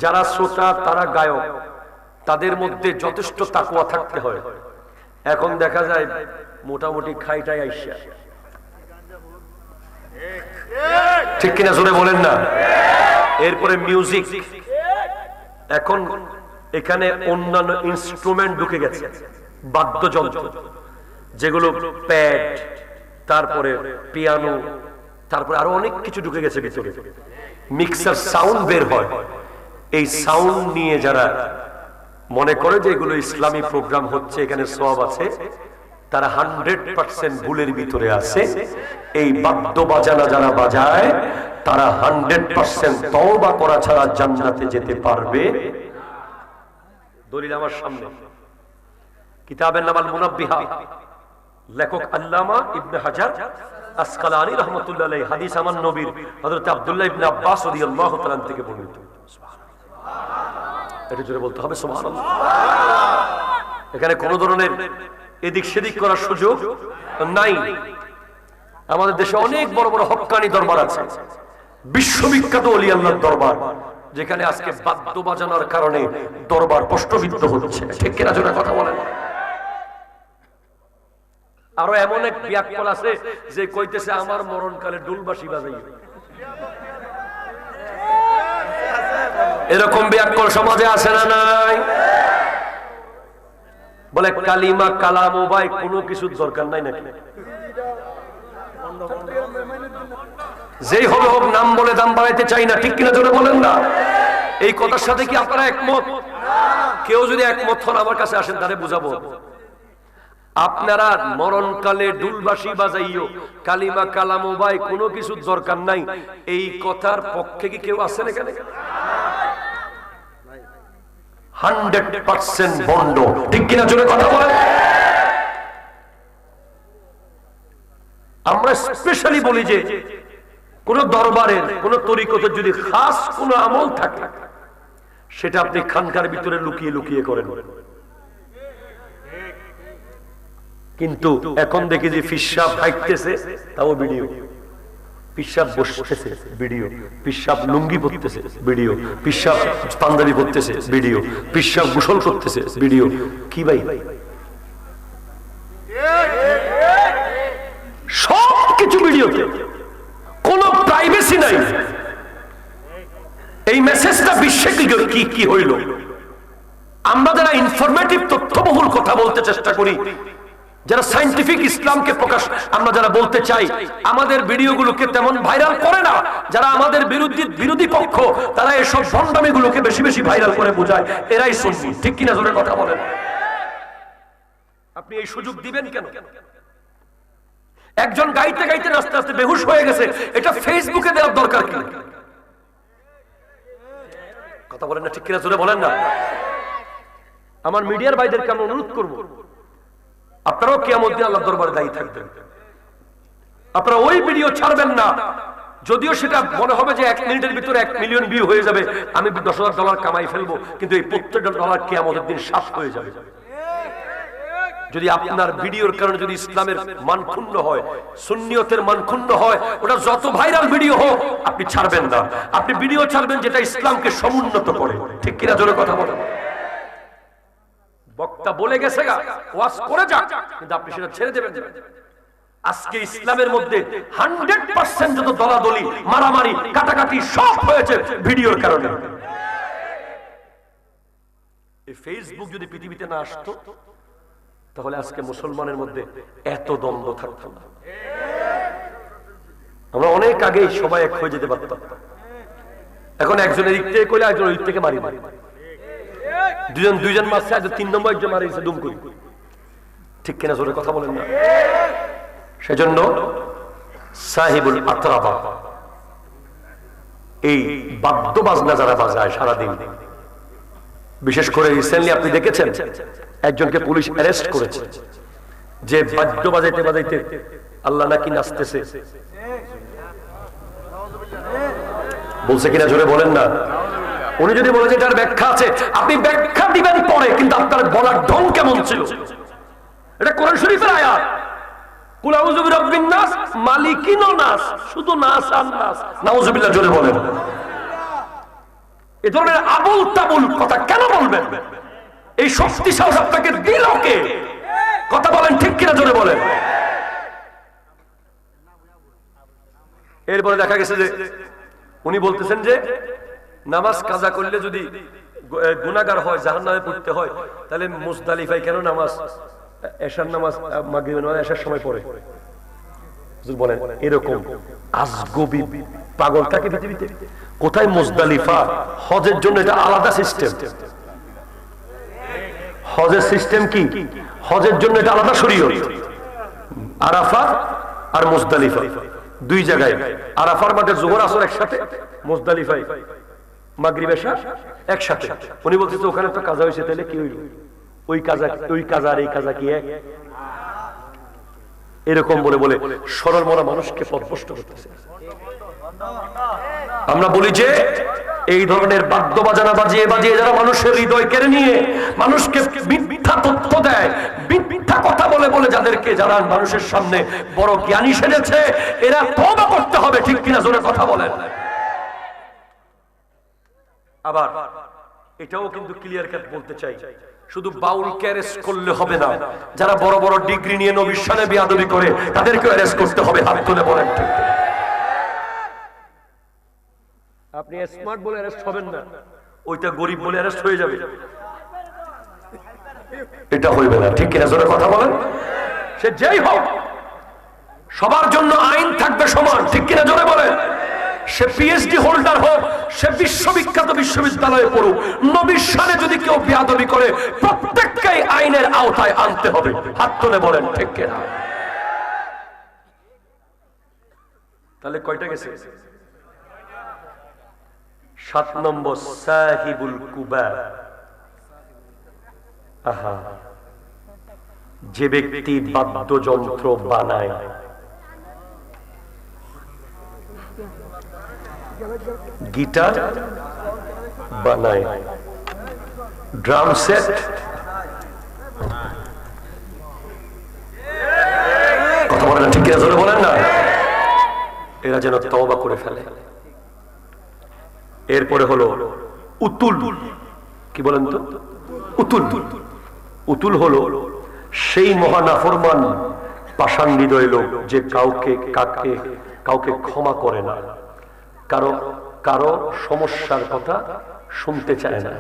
যারা শ্রোতা, তারা গায়ক, তাদের মধ্যে যথেষ্ট তাকওয়া থাকতে হয়। এখন দেখা যায় মোটামুটি খাইটাই আইসা, ঠিক কিনা জোরে বলেন না। এরপরে মিউজিক, এখন এখানে অন্যান্য ইনস্ট্রুমেন্ট ঢুকে গেছে, বাদ্যযন্ত্র, যেগুলো প্যাড, তারপরে পিয়ানো, তারপরে আরো অনেক কিছু ঢুকে গেছে ভিতরে। মিক্সার সাউন্ড বের হয়। এই সাউন্ড নিয়ে যারা মনে করে যে এগুলো ইসলামী প্রোগ্রাম হচ্ছে, এখানে সওয়াব আছে, তারা 100% ভুলের ভিতরে আছে। এই বাদ্য বাজানা যারা বাজায় তারা 100% তওবা করা ছাড়া জান্নাতে যেতে পারবে। দলিল আমার সামনে, কিতাবের নাম আল মুনাব্বিহা, লেখক আল্লামা ইবনে হাজার আসকালানি রাহমাতুল্লাহ আলাইহি, হাদিস আমার নবীর হযরত আব্দুল্লাহ ইবনে আব্বাস রাদিয়াল্লাহু তাআলা থেকে বর্ণিত। এটা জোরে বলতে হবে সুবহানাল্লাহ। এখানে কোন ধরনের এদিক সেদিক করার সুযোগ নাই। আমাদের দেশে অনেক বড় বড় হক্কানি দরবার আছে, বিশ্ববিখ্যাত ওলি আল্লাহর দরবার, যেখানে আজকে বাদ্য বাজানোর কারণে দরবার প্রশ্নবিদ্ধ হচ্ছে, ঠিক কিনা জোরে কথা বলেন। আরো এমন এক ব্যাককল আছে যে কইতেছে আমার মরণকালে ডুলবাসী বাজাই। এরকম ব্যাককল সমাজে আছে না নাই? বলে কালিমা কালাম ভাই কোনো কিছু দরকার নাই নাকি? যেই হবে হোক, নাম বলে দাম বাড়াইতে চাই না, ঠিক কিনা জোরে বলেন না। এই কথার সাথে কি আপনারা একমত? কেউ যদি একমত হন আমার কাছে আসেন, তাহলে বুঝাবো। আপনারা মরণকালে ডুলবাসী বাজাইও, কালিমা কালাম ভাই কোনো কিছু দরকার নাই, এই কথার পক্ষে কি কেউ আছেন এখানে? 100% বন্ধ, ঠিক কিনা জোরে কথা বলেন। আমরা স্পেশালি বলি যে কোন দরবারের, কোন তরিকতের যদি খাস কোন আমল থাকে, সেটা আপনি খানকার ভিতরে লুকিয়ে লুকিয়ে করেন। কিন্তু এখন দেখি যে পিশাব হাইটতেছে, তাও ভিডিও। পিশাব বসতেছে, ভিডিও। পিশাব লুঙ্গি পরতেছে, ভিডিও। পিশাব পাঞ্জাবি পরতেছে, ভিডিও। পিশাব গোসল করতেছে, ভিডিও। কি ভাই, সবকিছু ভিডিওতে, কোনো প্রাইভেসি নাই। এই মেসেজটা বিশ্বে কি হইল? আমরা যারা ইনফরমেটিভ তথ্যবহুল কথা বলতে চেষ্টা করি, যারা সায়েন্টিফিক ইসলামকে প্রকাশ আমরা যারা বলতে চাই, আমাদের ভিডিওগুলোকে তেমন ভাইরাল করে না। যারা আমাদের বিরোধী পক্ষ, তারা এসব ভণ্ডামিগুলোকে বেশি বেশি ভাইরাল করে বোঝায়, এরাই সুন্নি, ঠিক কিনা জোরে কথা বলেন। আপনি এই সুযোগ দিবেন কেন? একজন গাইতে গাইতে নাচতে নাচতে বেহুশ হয়ে গেছে, এটা ফেসবুকে দেওয়ার দরকার কি? কথা বলেন না, ঠিক কিনা জোরে বলেন না। আমার মিডিয়ার ভাইদেরকে আমি অনুরোধ করবো, আপনারাও কিয়ামত দিন আল্লাহর দরবারে দায়ী থাকবেন। আপনারা ওই ভিডিও ছাড়বেন না, যদিও সেটা মনে হবে যে 1 মিনিটের ভিতরে 1 মিলিয়ন ভিউ হয়ে যাবে, আমি $10,000 কামাই ফেলবো, কিন্তু এই প্রত্যেকটা ডলার কিয়ামতের দিন সাফ হয়ে যাবে। যদি আপনার ভিডিওর কারণে যদি ইসলামের মান ক্ষুণ্ণ হয়, সুন্নিয়তের মান ক্ষুণ্ণ হয়, ওটা যত ভাইরাল ভিডিও হোক আপনি ছাড়বেন না। আপনি ভিডিও ছাড়বেন যেটা ইসলামকে সমুন্নত করে, ঠিক কিনা জোরে কথা বলেন। বক্তা বলে গেছে গা, ওয়াজ করে যাক, কিন্তু আপনি সেটা ছেড়ে দেবেন। আজকে ইসলামের মধ্যে 100% যত দলাদলি, মারামারি, কাটাকাটি সব হয়েছে ভিডিওর কারণে। এই ফেসবুক যদি পৃথিবীতে না আসতো, তাহলে আজকে মুসলমানের মধ্যে এত দ্বন্দ্ব থাকতো না। আমরা অনেক আগেই সবাই এক হয়ে যেতে পারতাম। এখন একজনের দিক থেকে কইলে একজনের দিক থেকে মারি মারি, দুইজন মারছে, আজ 3 নম্বর একজন মারিয়েছে দুম করি, ঠিক কিনা জোরে কথা বলেন না। সেজন্য সাহিবুল আতরাবা, এই বাদ্য বাজনা যারা বাজায় সারাদিন, বিশেষ করে রিসেন্টলি আপনি দেখেছেন একজনকে পুলিশ অ্যারেস্ট করেছে, যে বাদ্য বাজাইতে বাজাইতে আল্লাহ নাকি নাচতেছে। বলছে কিনা জোরে বলেন না। উনি যদি বলে যে এটার ব্যাখ্যা আছে, আপনি ব্যাখ্যা দিবেন পরে, কিন্তু আপনার বলার ঢং কেমন ছিল? এটা কোরআন শরীফের আয়াত। কুল আউযু বিরাব্বিন নাস মালিকিন নাস, শুধু নাস আর নাস। নাউযুবিল্লাহ জোরে বলেন। এই ধরনের আবুল তাবুল কথা কেন বলবেন? এই শক্তি সাহস আপনাকে দিল কে? কথা বলেন ঠিক কিনা, জোরে বলেন। এরপরে দেখা গেছে যে উনি বলতেছেন যে নামাজ কাজা করলে যদি গুনাহগার হয়, জাহান্নামে পড়তে হয়, তাহলে মুজদালিফায় কেন নামাজ, এশার নামাজ মাগরিবের নামাজ এশার সময় পড়ে? হুজুর বলেন এরকম আজগবি পাগল থাকে পৃথিবীতে? কোথায় মুজদালিফা? হজের জন্য এটা আলাদা সিস্টেম। হজের সিস্টেম কি? হজের জন্য এটা আলাদা শরীয়ত। আরাফা আর মুজদালিফা দুই জায়গায়। আরাফার মাঠে যোহর আসর একসাথে, মুজদালিফায় মাগরিব এশা একসাথে। উনি বলতেছে ওখানে তো কাজা হয়েছে, তাহলে কি হইল? ওই কাজা আর এই কাজা কি এক? এরকম বলে বলে সরল মনা মানুষকে পথভ্রষ্ট করতেছে। আমরা বলি যে এই ধরনের বাদ্য বাজানা বাজিয়ে বাজিয়ে যারা মানুষের হৃদয় কেড়ে নিয়ে মানুষকে মিথ্যা তথ্য দেয়, মিথ্যা কথা বলে বলে যাদেরকে, যারা মানুষের সামনে বড় জ্ঞানী সেজেছে, এরা তওবা করতে হবে। ঠিক কিনা, জোরে কথা বলেন। আবার এটাও কিন্তু ক্লিয়ার কাট বলতে চাই, শুধু বাউলকে অ্যারেস্ট করলে হবে না, যারা বড় বড় ডিগ্রি নিয়ে নবীর শানে বেয়াদবি করে তাদেরকে অ্যারেস্ট করতে হবে। হাত তুলে বলেন ঠিক। আপনি স্মার্ট বলে অ্যারেস্ট হবেন না, ওইটা গরিব বলে অ্যারেস্ট হয়ে যাবে, এটা হইবে না। ঠিক কিনা, জোরে কথা বলেন। সে যেই হোক, সবার জন্য আইন থাকবে সমান। ঠিক কিনা, জোরে বলেন। সে পিএইচডি হোল্ডার হোক, সে বিশ্ববিখ্যাত বিশ্ববিদ্যালয়ে পড়ুক, নবীর শানে যদি কেউ বেয়াদবি করে প্রত্যেককে আইনের আওতায় আনতে হবে। হাত তুলে বলেন ঠিক কিনা। তাহলে কয়টা গেছে? 7 নম্বর সাহিবুল কুবা। আহা, যে ব্যক্তি বাদ্যযন্ত্র বানায়, গিটার বানায়, ড্রাম সেট, কথা বলেন ঠিক আছে, জোরে বলেন না, এরা যেন তওবা করে ফেলে। এরপরে হলো উতুল। কি বলেন তো? উতুল। উতুল হলো সেই মহানাফরমান পাষাণ হৃদয় লোক যে কাউকে ক্ষমা করে না, কারো সমস্যার কথা শুনতে চায় না।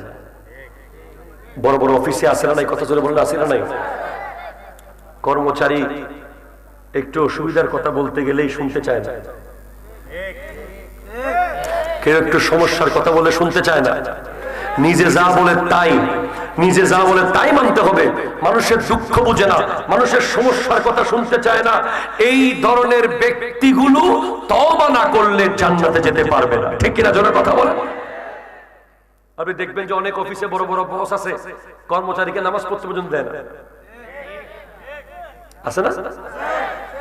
বড় বড় অফিসে আসে না নাই? কথা জোরে বললে আসে না নাই? কর্মচারী একটু অসুবিধার কথা বলতে গেলেই শুনতে চায় না, কেউ একটু সমস্যার কথা বলে শুনতে চায় না, নিজে যা বলে তাই মানতে হবে। মানুষের দুঃখ বুঝে না, মানুষের সমস্যার কথা শুনতে চায় না। এই ধরনের ব্যক্তিগুলো তওবা না করলে জান্নাতে যেতে পারবে না। ঠিক কিনা, জোরে কথা বলেন। আপনি দেখবেন যে অনেক অফিসে বড় বড় বস আছে, কর্মচারীকে নামাজ পড়তে পর্যন্ত দেয় না। আছে না?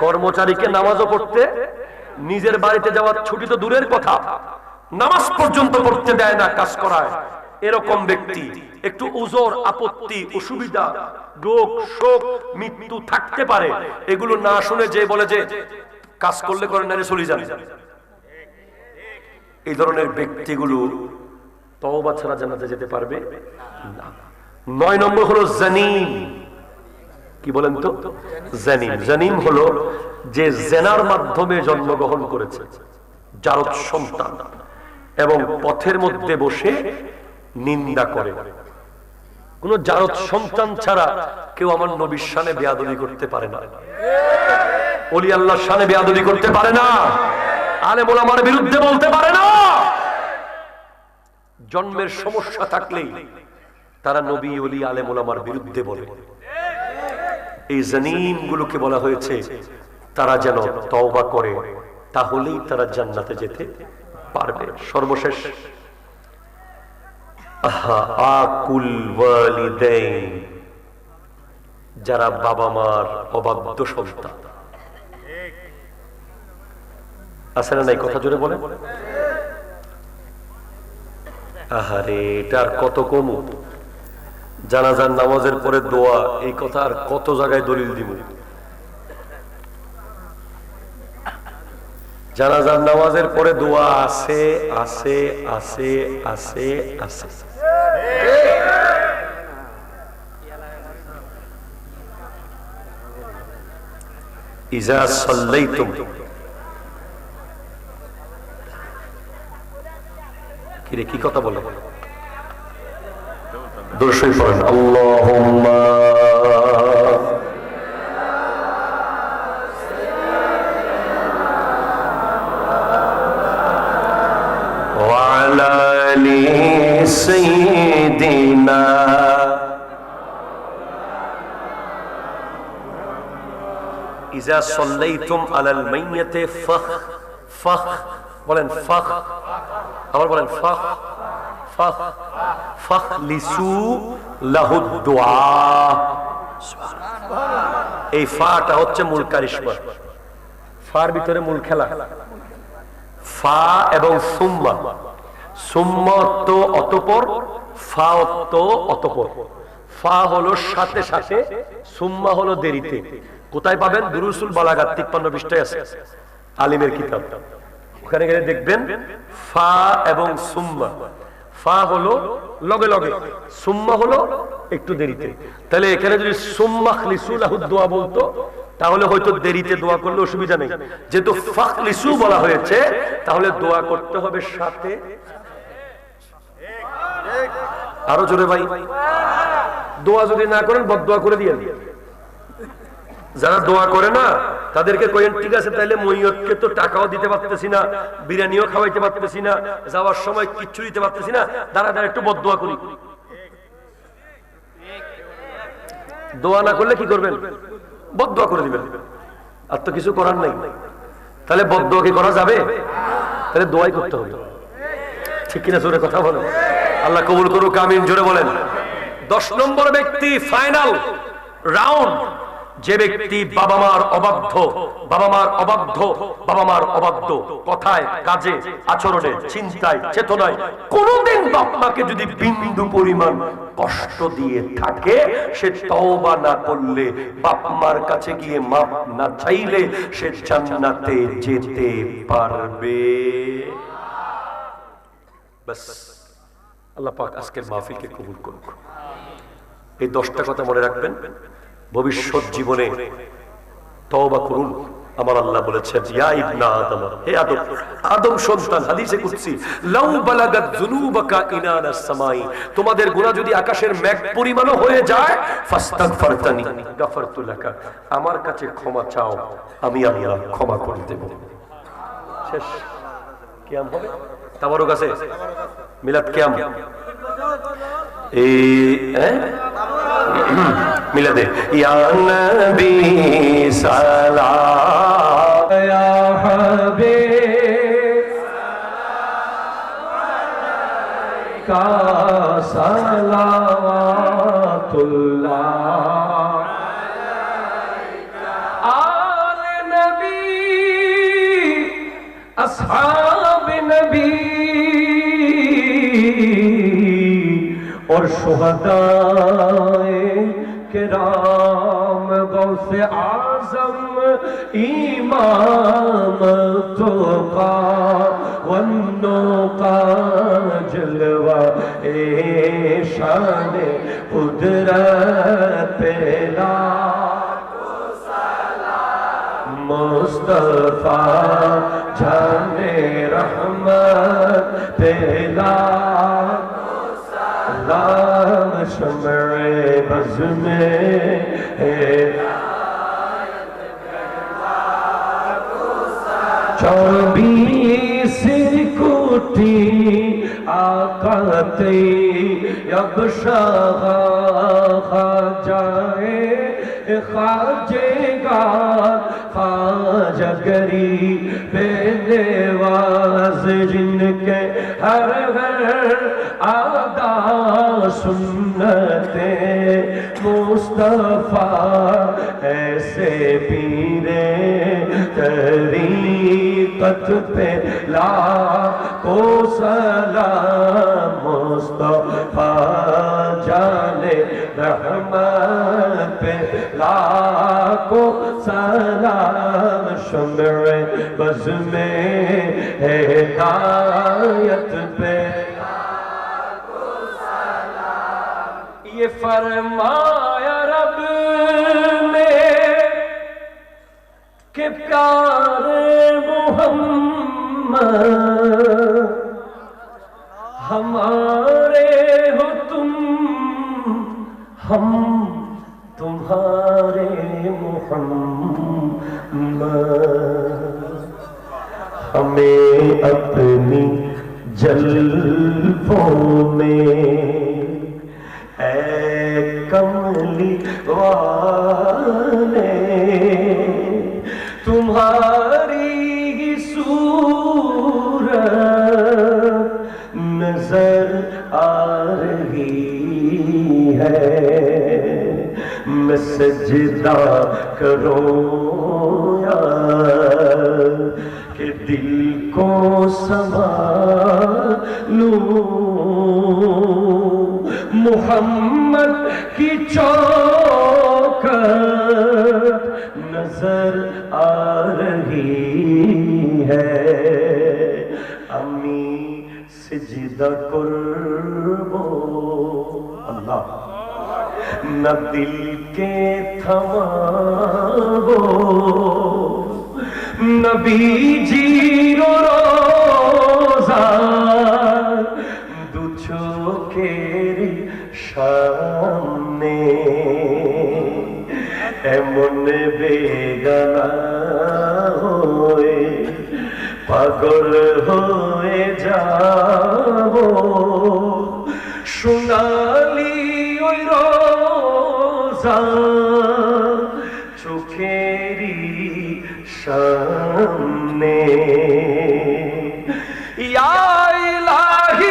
কর্মচারীকে নামাজও পড়তে, নিজের বাড়িতে যাওয়ার ছুটি তো দূরের কথা, নামাজ পর্যন্ত পড়তে দেয় না, কাজ করায়। এরকম ব্যক্তি একটু উজর, আপত্তি, অসুবিধা, রোগ, শোক, মৃত্যু থাকতে পারে, এগুলো না শুনে যে বলে যে কাজ করলে করেন না, চলে যান, এই ধরনের ব্যক্তিগুলো তওবা ছাড়া জান্নাতে যেতে পারবে না। 9 নম্বর হলো জানিম। কি বলেন তো? জানিম। জানিম হলো যে জেনার মাধ্যমে জন্মগ্রহণ করেছে, জারদ সন্তান, এবং পথের মধ্যে বসে নিন্দা করে। কোন জারদ সন্তান ছাড়া কেউ আমার নবীর শানে বেয়াদবি করতে পারে না, ওলি আল্লাহর শানে বেয়াদবি করতে পারে না, আলেম ওলামার বিরুদ্ধে বলতে পারে না। জন্মের সমস্যা থাকলেই তারা নবী, ওলি, আলেম ওলামার বিরুদ্ধে বলে। এই জানিম গুলোকে বলা হয়েছে তারা যেন তওবা করে, তাহলেই তারা জান্নাতে যেতে পারবে। সর্বশেষ আকুল ওয়ালিদাইন, যারা বাবা মার অবাধ্য সন্তান। আছে না নাই? কথা জোরে বলে। আহারে এটা আর কত কমু, জানাজার নামাজের পরে দোয়া, এই কথা আর কত জায়গায় দলিল দিব। জানাজার নামাজের পরে দোয়া আছে আছে আছে আছে আছে। ইজা সাল্লাইতুম, কিরে কি কথা বলে? দরুদ শরীফ পড়েন। আল্লাহুম্মা ওয়া আলা আলি সাইয়্যিদিনা ইজা সাল্লাইতুম আলাল মাইয়্যিতি ফাখ বলেন, ফাখ, আবার বলেন ফাখ ফাখ ফাখলিসু লাহু দুআ। এই ফাটা হচ্ছে মূল কারিশমা, ফার ভিতরে মূল খেলা। ফা এবং সুম্মা, সুম্মা অর্থ অতঃপর, ফা অর্থ অতঃপর। ফা হলো সাথে সাথে, সুম্মা হলো দেরিতে। কোথায় পাবেন? দুরুসুল বালাগাত 53 পৃষ্ঠায় আছে, আলিমের কিতাব। ওখানে গেলে দেখবেন ফা এবং সুম্মা। ফা হলো লগে লগে, সুম্মা হলো একটু দেরিতে। তাহলে এখানে যদি সুম্মা খলিসু লাহু দুআ বলতো তাহলে হয়তো দেরিতে দোয়া করলে অসুবিধা নেই। যেহেতু ফাখলিসু বলা হয়েছে তাহলে দোয়া করতে হবে সাথে। আরো জোরে ভাই। দোয়া যদি না করেন বদদোয়া করে দিয়ে। যারা দোয়া করে না তাদেরকে কইেন ঠিক আছে তাইলে মইয়তকে তো টাকাও দিতে পারতেছি না, বিরিয়ানিও খাওয়াইতে পারতেছি না, যাওয়ার সময় কিচ্ছু দিতে পারতেছি না, দাঁড়া দাঁড়া একটু বদদোয়া করি। দোয়া না করলে কি করবেন? বদদোয়া করে দিবেন। আর তো কিছু করার নাই। তাহলে বদদোয়া কি করা যাবে? তাহলে দোয়াই করতে হবে। ঠিক কিনা জোরে কথা বলেন। আল্লাহ কবুল করুক, আমিন। জোরে বলেন। 10 নম্বর ব্যক্তি, ফাইনাল রাউন্ড, যে ব্যক্তি বাবা মার অবাধ্য, বাবা মার অবাধ্য, বাবা মার অবাধ্য কথায়, কাজে, আচরণে, চিন্তায়, চেতনায় কোনদিন বাপ মাকে যদি বিন্দু পরিমাণ কষ্ট দিয়ে থাকে, সে তওবা না করলে, বাপ মার কাছে গিয়ে মাপ না চাইলে সে জান্নাতে যেতে পারবে। বাস আল্লাহ পাক আজকের মাহফিলকে কবুল করুক। এই 10টা কথা মনে রাখবেন, ভবিষ্যৎ জীবনে তওবা করুন। আমার আল্লাহ বলেছেন, ইয়া ইবনা আদম, হে আদম, আদম সন্তান, হাদিসে কুদসি, লাউ বালাগাত যুনুবাকা ইনানাস সামাই, তোমাদের গুনাহ যদি আকাশের মেঘ পরিমাণও হয়ে যায়, ফাস্তাগফারতানি গাফারতু লাকা, আমার কাছে ক্ষমা চাও, আমি আল্লাহ ক্ষমা করে দেব। শেষ। কিয়াম হবে, তাবারুক আছে, মিলাদ কিয়াম, মিলাদে ইয়া নবী সালাম ইয়া হাবিব সালাম আলাইকা সালাওয়াতুল্লাহ আলাইকা আলে নবী আসহাব নবী और शुहदाए किराम गौसे आजम इमाम तुका वन्नो का जलवा ए शान कुदरत पेला मुस्तफा जाने रहमत पेला लाम शमरे बज़ में चौबीस कुटी आकाते अब शाह जाए खाजेगा खाजा गरी बेनवाज जिनके हर हर आदा सुन्नते मुस्तफा ऐसे पीरे तरीक़त पे लाखों सलाम मुस्तफा जाने रहमत पे लाखों सलाम शम्र बज़ में हिदायत पे लाखों सलाम। ये फरमाया रब ने कि प्यारे मोहम्मद हमारे हो तुम, हम तुम्हारे मोहम्मद। हमें अपनी जल्फों में ऐ कमली वाले तुम्हारी ही सूरत नजर आ रही है। मैं सजदा करूं यार कि दिल को संभालूं, मुहम्मद की चौखट नजर आ रही है। अम्मी सिजदा कुर्बो अल्लाह न दिल के थमाबो, नबी जी रोजा दुछो केरी सामने এমন বেগানা হয়ে পাগল হয়ে যাব, সোনালি ওই রোজা চোখেরই সামনে। ইয়া ইলাহি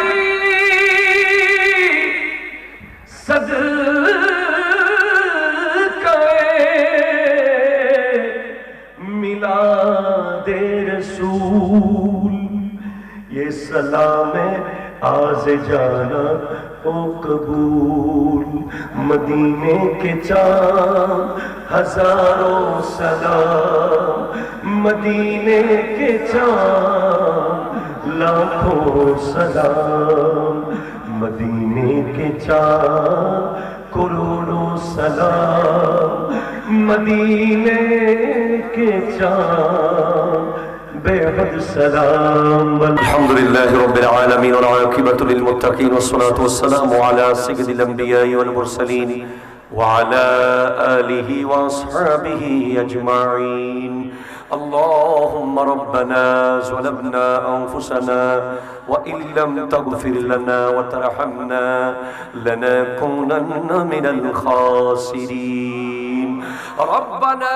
मिलादे रसूल ये सलाम आज जाना ओ कबूल। मदीने के चाँद हजारों सलाम, मदीने के चाँद लाखों सलाम, मदीने के चाँद करोड़ों सलाम, मदीने के चाँद बेहद सलाम। अल्हम्दुलिल्लाहि रब्बिल आलमीन वल आक़िबतु लिल मुत्तक़ीन वस्सलातु वस्सलामु अला सय्यिदिल अंबिया'i वल मुरसलीन व अला आलिहि व अस्हाबिहि अजमाईन। اللهم ربنا ظلمنا أنفسنا وإن لم تغفر لنا وترحمنا لنكونن من الخاسرين. ربنا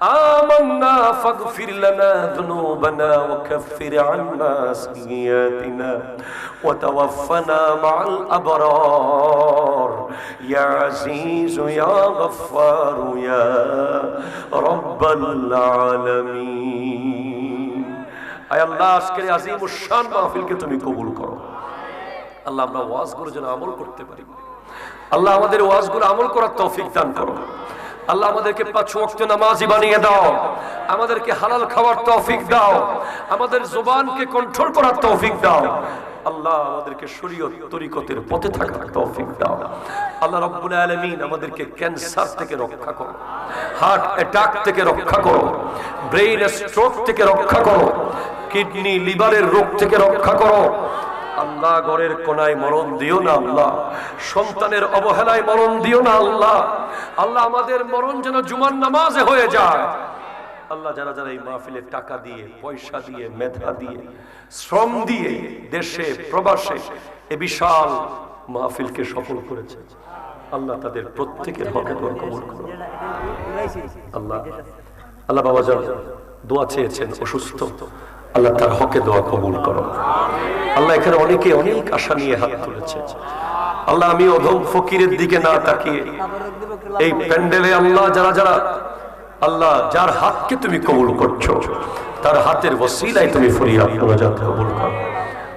آمنا فاغفر لنا ذنوبنا وكفر عنا سيئاتنا وتوفنا مع الأبرار يا عزيز يا غفار يا رب العالمين. আয় আল্লাহ আজকের আযীম শান মাহফিলকে তুমি কবুল করো। আল্লাহ আমরা ওয়াজগুলো যেন আমল করতে পারি। আল্লাহ আমাদের ওয়াজগুলো আমল করার তৌফিক দান করো। আল্লাহ আমাদেরকে 5 ওয়াক্ত নামাজি বানিয়ে দাও, আমাদেরকে হালাল খাওয়ার তৌফিক দাও, আমাদের জবানকে কন্ট্রোল করার তৌফিক দাও। আল্লাহ আমাদেরকে শরীয়ত তরিকতের পথে থাকার তৌফিক দাও। আল্লাহ রাব্বুল আলামিন আমাদেরকে ক্যান্সার থেকে রক্ষা করো, হার্ট অ্যাটাক থেকে রক্ষা করো, ব্রেইন স্ট্রোক থেকে রক্ষা করো, কিডনি লিভারের রোগ থেকে রক্ষা করো। আল্লাহ ঘরের কোনায় মরণ দিও না আল্লাহ, সন্তানের অবহেলায় মরণ দিও না আল্লাহ। আল্লাহ আমাদের মরণ যেন জুমার নামাজে হয়ে যায়। আল্লাহ যারা যারা এই মাহফিলে টাকা দিয়ে, পয়সা দিয়ে, মেধা দিয়ে, শ্রম দিয়ে দেশে প্রবাসে এই বিশাল মাহফিলকে সফল করেছে, আল্লাহ তাদের প্রত্যেকের হকে দোয়া কবুল করো। আল্লাহ আল্লাহ বাবা যান দোয়া চেয়েছেন অসুস্থ, আল্লাহ তার হকে দোয়া কবুল করো। আল্লাহ এখানে অনেকে অনেক আশা নিয়ে হাত তুলেছে। আল্লাহ আমি অধম ফকিরের দিকে না তাকিয়ে এই প্যান্ডেলে আল্লাহ যারা যারা আল্লাহ যার হাতকে তুমি কবুল করছো তার হাতের ওসিলায় তুমি ফরিয়াদ মুনাজাত কবুল করো।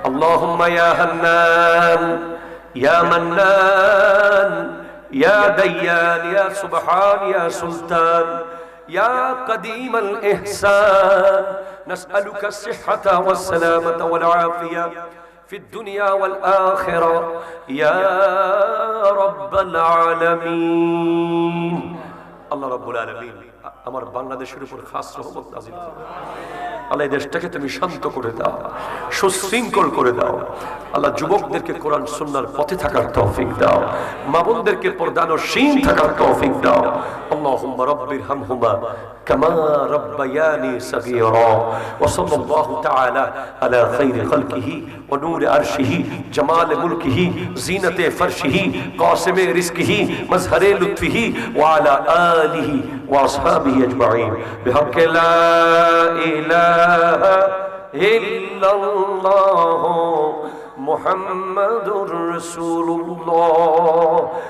اللهم يا حنان يا منان يا ديان يا سبحان يا سلطان يا قديم الإحسان نسألك الصحة والسلامة والعافية في الدنيا والآخرة يا رب العالمين الله رب العالمين আমার বাংলাদেশের উপর খাস রহমত নাযিল করুন আল্লাহ এই দেশটাকে তুমি শান্ত করে দাও সুশৃঙ্খল করে দাও আল্লাহ যুবকদেরকে কোরআন সুন্নাহর পথে থাকার তৌফিক দাও মা বোনদেরকে পর্দানশীল থাকার তৌফিক দাও আল্লাহুম্মা রাব্বিরহামহুমা কামা রাব্বায়ানি সগীরা ওয়া সাল্লাল্লাহু তাআলা আলা খায়রি খালকিহি ওয়া নূরি আরশিহি জামাল মুলকিহি জিনাতে ফারশিহি কাসিমে রিজকিহি মাজহারে লুতফিহি ওয়া আলা আলিহি ওয়া আসহাবিহি আজমাইন বিহাক্কি লা ইলাহা ইল্লাল্লাহ মুহাম্মাদুর রাসূলুল্লাহ